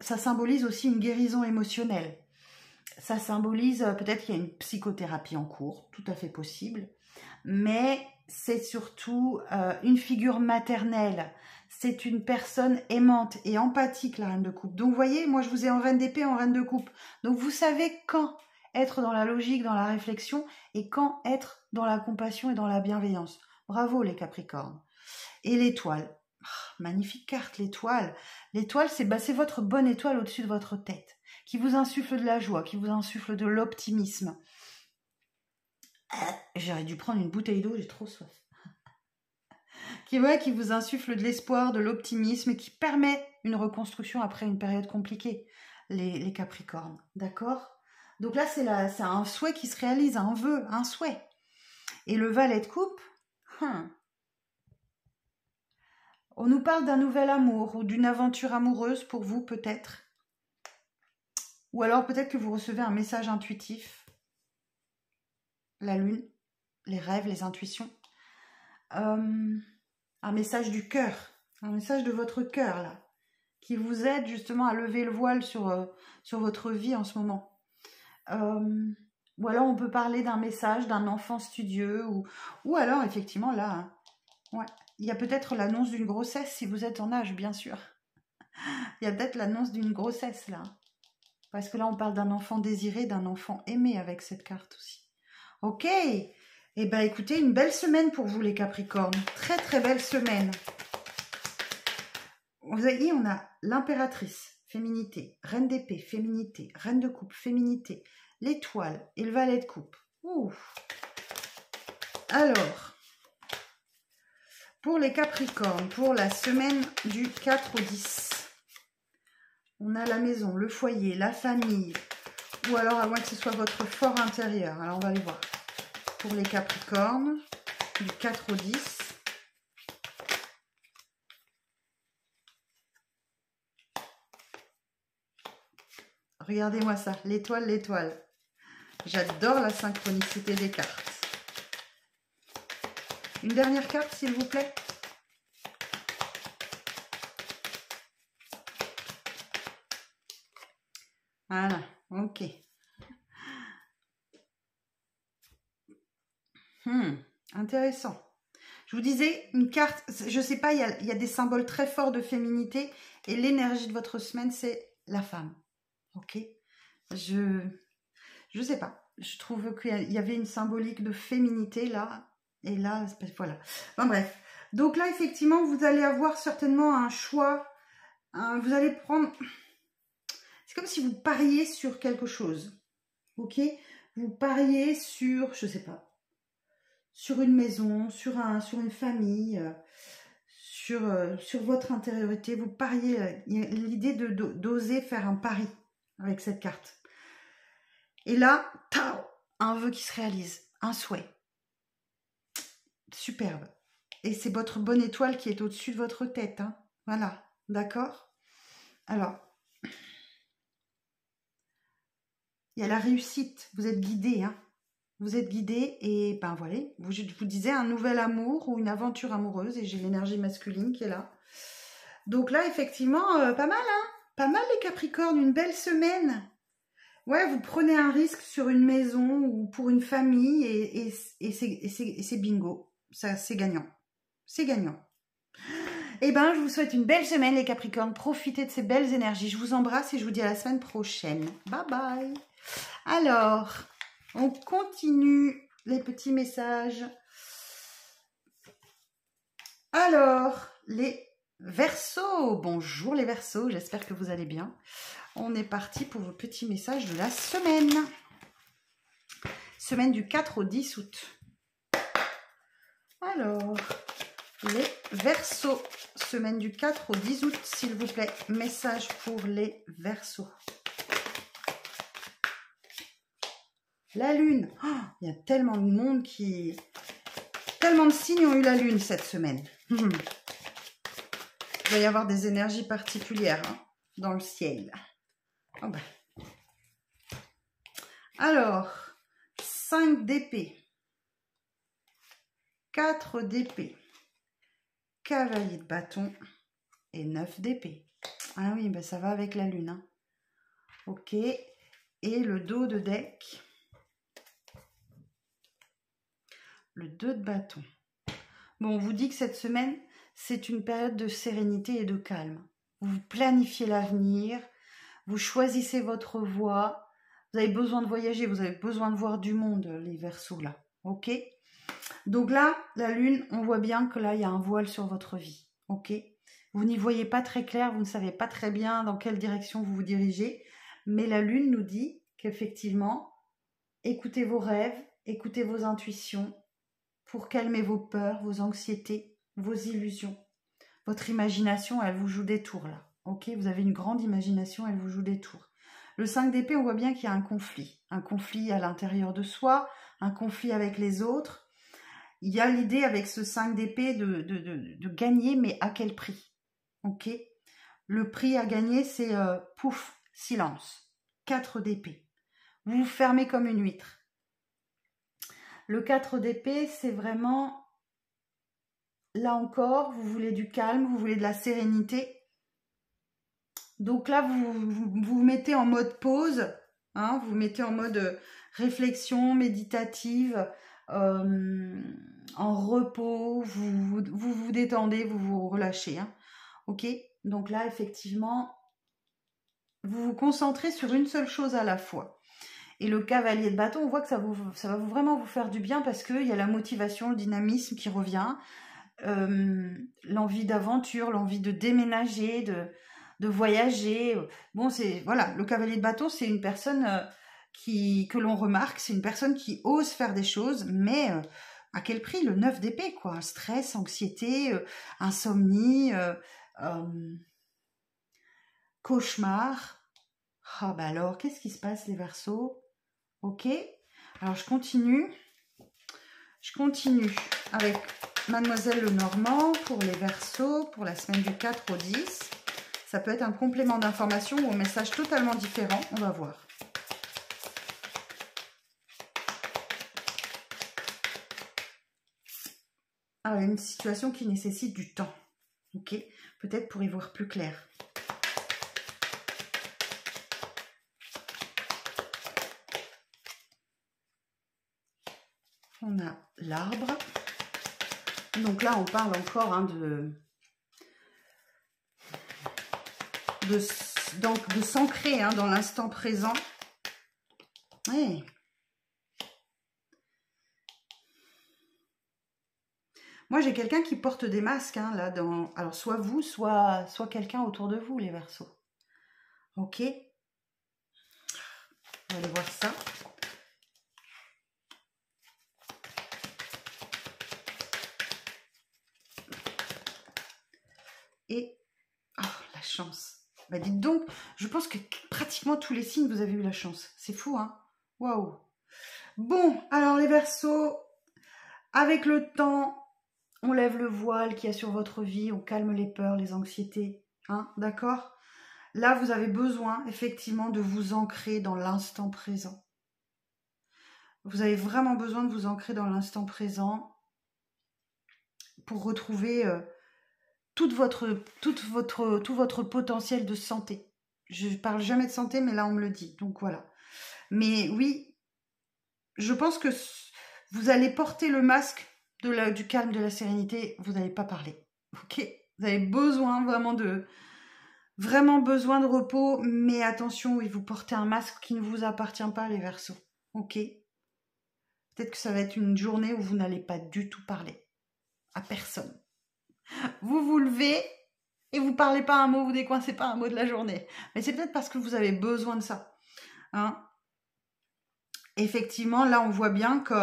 Ça symbolise aussi une guérison émotionnelle. Ça symbolise peut-être qu'il y a une psychothérapie en cours, tout à fait possible. Mais c'est surtout une figure maternelle. C'est une personne aimante et empathique, la reine de coupe. Donc, vous voyez, moi, je vous ai en reine d'épée, en reine de coupe. Donc, vous savez quand être dans la logique, dans la réflexion, et quand être dans la compassion et dans la bienveillance. Bravo, les Capricornes. Et l'étoile. Oh, magnifique carte, l'étoile. L'étoile, c'est votre bonne étoile au-dessus de votre tête, qui vous insuffle de la joie, qui vous insuffle de l'optimisme. J'aurais dû prendre une bouteille d'eau, j'ai trop soif. Qui vous insuffle de l'espoir, de l'optimisme et qui permet une reconstruction après une période compliquée, les Capricornes. D'accord? Donc là, c'est un souhait qui se réalise, un vœu, un souhait. Et le valet de coupe, on nous parle d'un nouvel amour ou d'une aventure amoureuse pour vous, peut-être. Ou alors peut-être que vous recevez un message intuitif. La lune, les rêves, les intuitions. Un message du cœur, un message de votre cœur, là, qui vous aide justement à lever le voile sur votre vie en ce moment. Ou alors on peut parler d'un message d'un enfant studieux, ou alors effectivement là, hein, ouais, il y a peut-être l'annonce d'une grossesse si vous êtes en âge, bien sûr. Il y a peut-être l'annonce d'une grossesse là. Parce que là, on parle d'un enfant désiré, d'un enfant aimé avec cette carte aussi. Ok. Eh bien, écoutez, une belle semaine pour vous les Capricornes. Très, très belle semaine. Vous voyez, on a l'impératrice, féminité, reine d'épée, féminité, reine de coupe, féminité, l'étoile et le valet de coupe. Ouh. Alors, pour les Capricornes, pour la semaine du 4 au 10, on a la maison, le foyer, la famille, ou alors à moins que ce soit votre fort intérieur. Alors, on va aller voir. Pour les Capricornes, du 4 au 10. Regardez-moi ça, l'étoile, l'étoile. J'adore la synchronicité des cartes. Une dernière carte, s'il vous plaît. Voilà, ok. Intéressant. Je vous disais, une carte, je sais pas, il y a des symboles très forts de féminité et l'énergie de votre semaine, c'est la femme. Ok. Je sais pas. Je trouve qu'il y avait une symbolique de féminité là. Et là, voilà. Bon, bref. Donc là, effectivement, vous allez avoir certainement un choix. Vous allez prendre... C'est comme si vous pariez sur quelque chose. Ok. Vous pariez sur, je sais pas, sur une maison, sur une famille, sur votre intériorité. Vous pariez. Il y a l'idée d'oser faire un pari avec cette carte. Et là, un vœu qui se réalise, un souhait. Superbe. Et c'est votre bonne étoile qui est au-dessus de votre tête. Hein. Voilà, d'accord? Alors, il y a la réussite. Vous êtes guidé. Hein. Vous êtes guidé et ben voilà. Je vous disais un nouvel amour ou une aventure amoureuse. Et j'ai l'énergie masculine qui est là. Donc là, effectivement, pas mal. Hein. Pas mal les Capricornes. Une belle semaine. Ouais, vous prenez un risque sur une maison ou pour une famille et c'est bingo. Ça, c'est gagnant. C'est gagnant. Eh bien, je vous souhaite une belle semaine, les Capricornes. Profitez de ces belles énergies. Je vous embrasse et je vous dis à la semaine prochaine. Bye bye. Alors, on continue les petits messages. Alors, les Verseaux. Bonjour les Verseaux, j'espère que vous allez bien. On est parti pour vos petits messages de la semaine. Semaine du 4 au 10 août. Alors, les Verseaux. Semaine du 4 au 10 août, s'il vous plaît. Message pour les Verseaux. La Lune. Oh, il y a tellement de monde qui... Tellement de signes ont eu la Lune cette semaine. Il va y avoir des énergies particulières hein, dans le ciel. Oh ben. Alors, 5 d'épée, 4 d'épée, cavalier de bâton et 9 d'épée. Ah oui, ben ça va avec la lune. Hein. Ok, et le dos de deck, le 2 de bâton. Bon, on vous dit que cette semaine, c'est une période de sérénité et de calme. Vous planifiez l'avenir, vous choisissez votre voie, vous avez besoin de voyager, vous avez besoin de voir du monde, les Verseaux là, ok? Donc là, la Lune, on voit bien que là, il y a un voile sur votre vie, ok? Vous n'y voyez pas très clair, vous ne savez pas très bien dans quelle direction vous vous dirigez, mais la Lune nous dit qu'effectivement, écoutez vos rêves, écoutez vos intuitions pour calmer vos peurs, vos anxiétés, vos illusions. Votre imagination, elle vous joue des tours là. Ok, vous avez une grande imagination, elle vous joue des tours. Le 5 d'épée, on voit bien qu'il y a un conflit à l'intérieur de soi, un conflit avec les autres. Il y a l'idée avec ce 5 d'épée de gagner, mais à quel prix? Ok, le prix à gagner, c'est pouf, silence. 4 d'épée. Vous vous fermez comme une huître. Le 4 d'épée, c'est vraiment, là encore, vous voulez du calme, vous voulez de la sérénité. Donc là, vous mettez en mode pause, hein, vous mettez en mode réflexion méditative. en repos, vous détendez, vous vous relâchez. Hein. Ok? Donc là, effectivement, vous vous concentrez sur une seule chose à la fois. Et le cavalier de bâton, on voit que ça va vraiment vous faire du bien parce qu'il y a la motivation, le dynamisme qui revient, l'envie d'aventure, l'envie de déménager, de voyager. Bon, c'est voilà, le cavalier de bâton, c'est une personne que l'on remarque, c'est une personne qui ose faire des choses, mais à quel prix? Le 9 d'épée, quoi. Stress, anxiété, insomnie, cauchemar. Ah bah alors, qu'est-ce qui se passe les Verseaux? Ok, alors je continue avec Mademoiselle Lenormand pour les Verseaux, pour la semaine du 4 au 10. Ça peut être un complément d'information ou un message totalement différent, on va voir. Ah, une situation qui nécessite du temps, ok, peut-être pour y voir plus clair. On a l'arbre. Donc là, on parle encore hein, de s'ancrer hein, dans l'instant présent. Ouais. Moi, j'ai quelqu'un qui porte des masques hein, là. Alors, soit vous, soit quelqu'un autour de vous, les Verseaux. Ok. On va aller voir ça. Et oh, la chance. Bah dites donc, je pense que pratiquement tous les signes, vous avez eu la chance. C'est fou, hein? Waouh! Bon, alors les Verseaux, avec le temps, on lève le voile qu'il y a sur votre vie, on calme les peurs, les anxiétés, hein? D'accord? Là, vous avez besoin, effectivement, de vous ancrer dans l'instant présent. Vous avez vraiment besoin de vous ancrer dans l'instant présent pour retrouver... tout votre potentiel de santé. Je ne parle jamais de santé, mais là, on me le dit. Donc, voilà. Mais oui, je pense que vous allez porter le masque du calme, de la sérénité. Vous n'allez pas parler. Ok? Vous avez besoin vraiment besoin de repos. Mais attention, oui, vous portez un masque qui ne vous appartient pas, les Verseaux. Ok? Peut-être que ça va être une journée où vous n'allez pas du tout parler à personne. Vous vous levez et vous parlez pas un mot, vous décoincez pas un mot de la journée. Mais c'est peut-être parce que vous avez besoin de ça. Hein. Effectivement, là, on voit bien que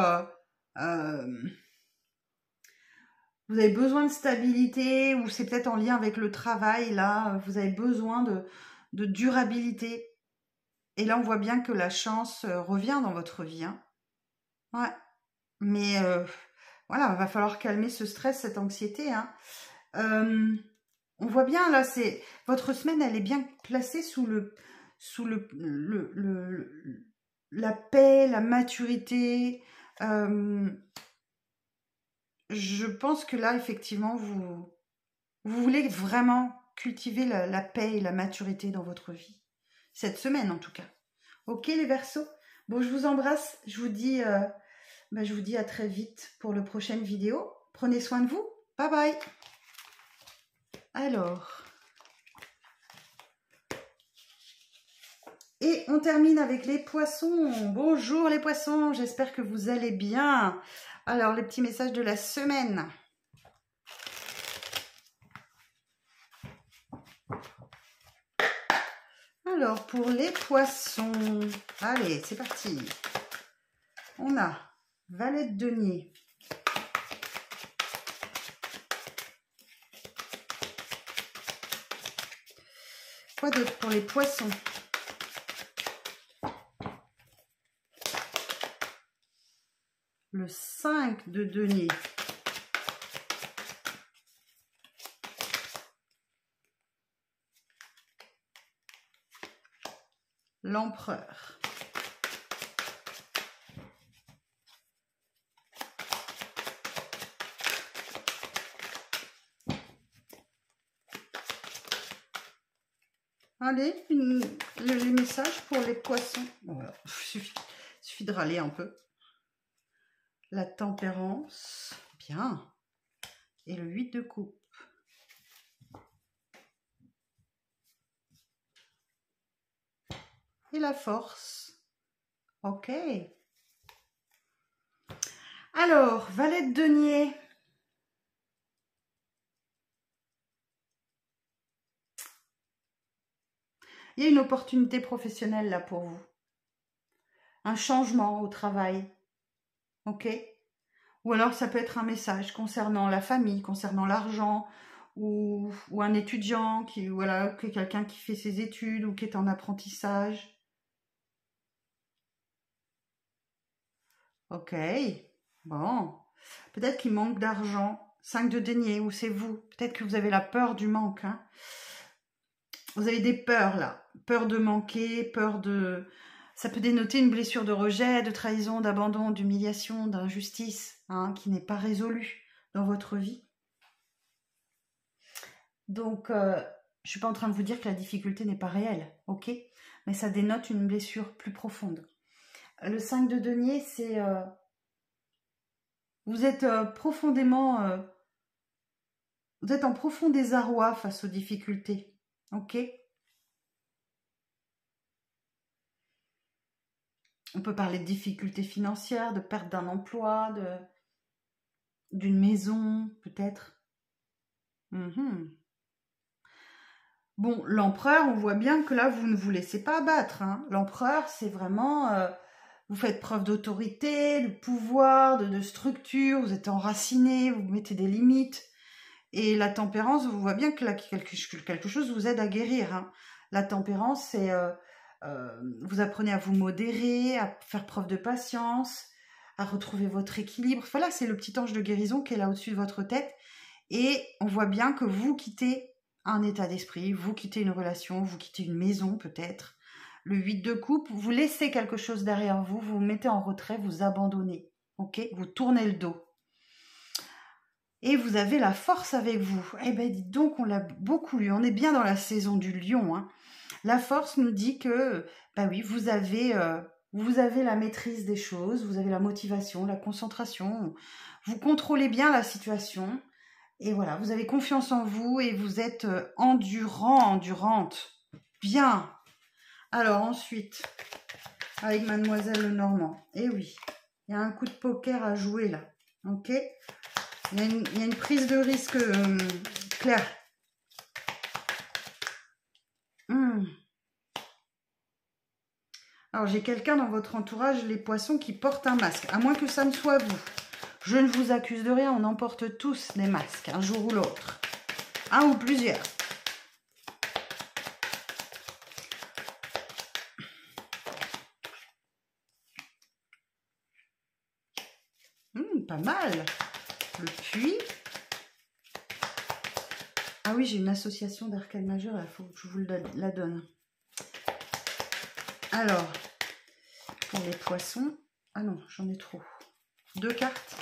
vous avez besoin de stabilité ou c'est peut-être en lien avec le travail. Là, vous avez besoin de durabilité. Et là, on voit bien que la chance revient dans votre vie. Hein. Ouais. Mais voilà, il va falloir calmer ce stress, cette anxiété. Hein. On voit bien là, c'est votre semaine, elle est bien placée sous la paix, la maturité. Je pense que là, effectivement, vous voulez vraiment cultiver la paix et la maturité dans votre vie. Cette semaine, en tout cas. Ok, les Verseaux. Bon, je vous embrasse. Je vous dis à très vite pour la prochaine vidéo. Prenez soin de vous. Bye bye. Alors, et on termine avec les poissons. Bonjour les poissons, j'espère que vous allez bien. Alors, les petits messages de la semaine. Alors, pour les poissons, allez, c'est parti. On a Valet de denier. Quoi d'autre pour les poissons? Le 5 de denier. L'empereur. Allez, les messages pour les poissons. Voilà. Suffit de râler un peu. La tempérance. Bien. Et le 8 de coupe. Et la force. Ok. Alors, valet de denier. Il y a une opportunité professionnelle là pour vous. Un changement au travail. Ok? Ou alors ça peut être un message concernant la famille, concernant l'argent, ou un étudiant, voilà, quelqu'un qui fait ses études ou qui est en apprentissage. Ok, bon. Peut-être qu'il manque d'argent. 5 de denier, ou c'est vous. Peut-être que vous avez la peur du manque. Hein. Vous avez des peurs là. Peur de manquer, peur de... Ça peut dénoter une blessure de rejet, de trahison, d'abandon, d'humiliation, d'injustice, hein, qui n'est pas résolue dans votre vie. Donc, je ne suis pas en train de vous dire que la difficulté n'est pas réelle, ok? Mais ça dénote une blessure plus profonde. Le 5 de denier, c'est... vous êtes profondément... vous êtes en profond désarroi face aux difficultés, ok? On peut parler de difficultés financières, de perte d'un emploi, d'une maison, peut-être. Bon, l'empereur, on voit bien que là, vous ne vous laissez pas abattre. Hein. L'empereur, c'est vraiment... vous faites preuve d'autorité, de pouvoir, de structure, vous êtes enraciné, vous mettez des limites. Et la tempérance, vous voyez bien que là, quelque chose vous aide à guérir. Hein. La tempérance, c'est... vous apprenez à vous modérer, à faire preuve de patience, à retrouver votre équilibre. Voilà, c'est le petit ange de guérison qui est là au-dessus de votre tête. Et on voit bien que vous quittez un état d'esprit, vous quittez une relation, vous quittez une maison peut-être. Le 8 de coupe, vous laissez quelque chose derrière vous, vous vous mettez en retrait, vous abandonnez. Ok, vous tournez le dos. Et vous avez la force avec vous. Eh bien, dites donc, on l'a beaucoup lu. On est bien dans la saison du lion. Hein. La force nous dit que, bah oui, vous avez la maîtrise des choses, vous avez la motivation, la concentration. Vous contrôlez bien la situation. Et voilà, vous avez confiance en vous et vous êtes endurante. Bien. Alors ensuite, avec Mademoiselle Lenormand. Eh oui, il y a un coup de poker à jouer là. Ok? Il y a une prise de risque claire. Alors j'ai quelqu'un dans votre entourage, les poissons, qui porte un masque. À moins que ça ne soit vous. Je ne vous accuse de rien, on en porte tous des masques, un jour ou l'autre. Un ou plusieurs. Pas mal. Le puits. Ah oui, j'ai une association d'arcade majeur, il faut que je vous la donne. Alors, pour les poissons... Ah non, j'en ai trop. 2 cartes.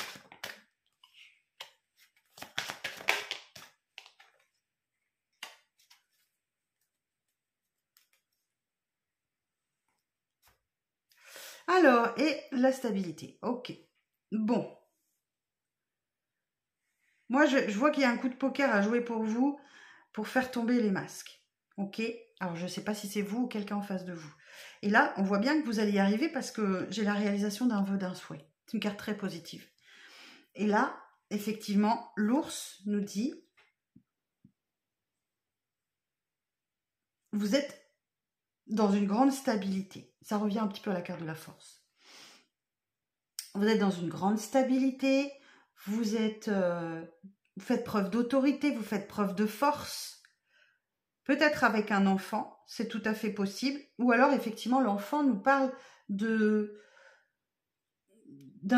Alors, et la stabilité. Ok. Bon. Moi, je vois qu'il y a un coup de poker à jouer pour vous pour faire tomber les masques. Ok. Alors, je ne sais pas si c'est vous ou quelqu'un en face de vous. Et là, on voit bien que vous allez y arriver parce que j'ai la réalisation d'un vœu, d'un souhait. C'est une carte très positive. Et là, effectivement, l'ours nous dit, vous êtes dans une grande stabilité. Ça revient un petit peu à la carte de la force. Vous êtes dans une grande stabilité, vous faites preuve d'autorité, vous faites preuve de force. Peut-être avec un enfant, c'est tout à fait possible. Ou alors, effectivement, l'enfant nous parle d'un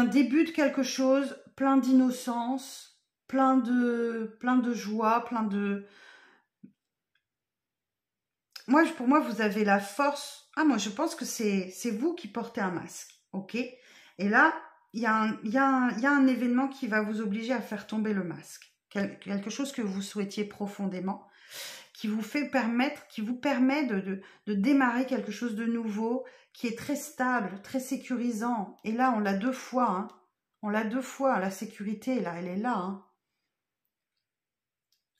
début de quelque chose, plein d'innocence, plein de joie, plein de... Pour moi, vous avez la force. Ah, moi, je pense que c'est vous qui portez un masque, ok? Et là, il y a un événement qui va vous obliger à faire tomber le masque. Quelque chose que vous souhaitiez profondément, qui vous permet de démarrer quelque chose de nouveau, qui est très stable, très sécurisant. Et là, on l'a 2 fois, hein. On l'a 2 fois, la sécurité, là, elle est là. Hein.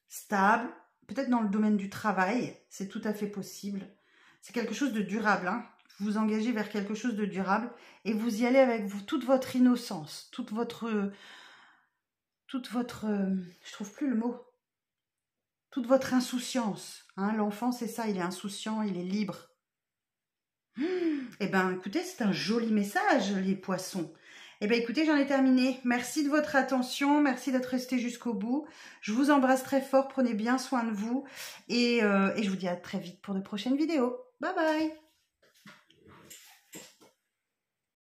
Stable, peut-être dans le domaine du travail, c'est tout à fait possible. C'est quelque chose de durable, hein. Vous vous engagez vers quelque chose de durable et vous y allez avec toute votre innocence, toute votre, je trouve plus le mot, toute votre insouciance. Hein. L'enfant, c'est ça, il est insouciant, il est libre. Eh bien, écoutez, c'est un joli message, les poissons. Eh bien, écoutez, j'en ai terminé. Merci de votre attention. Merci d'être resté jusqu'au bout. Je vous embrasse très fort. Prenez bien soin de vous. Et je vous dis à très vite pour de prochaines vidéos. Bye bye.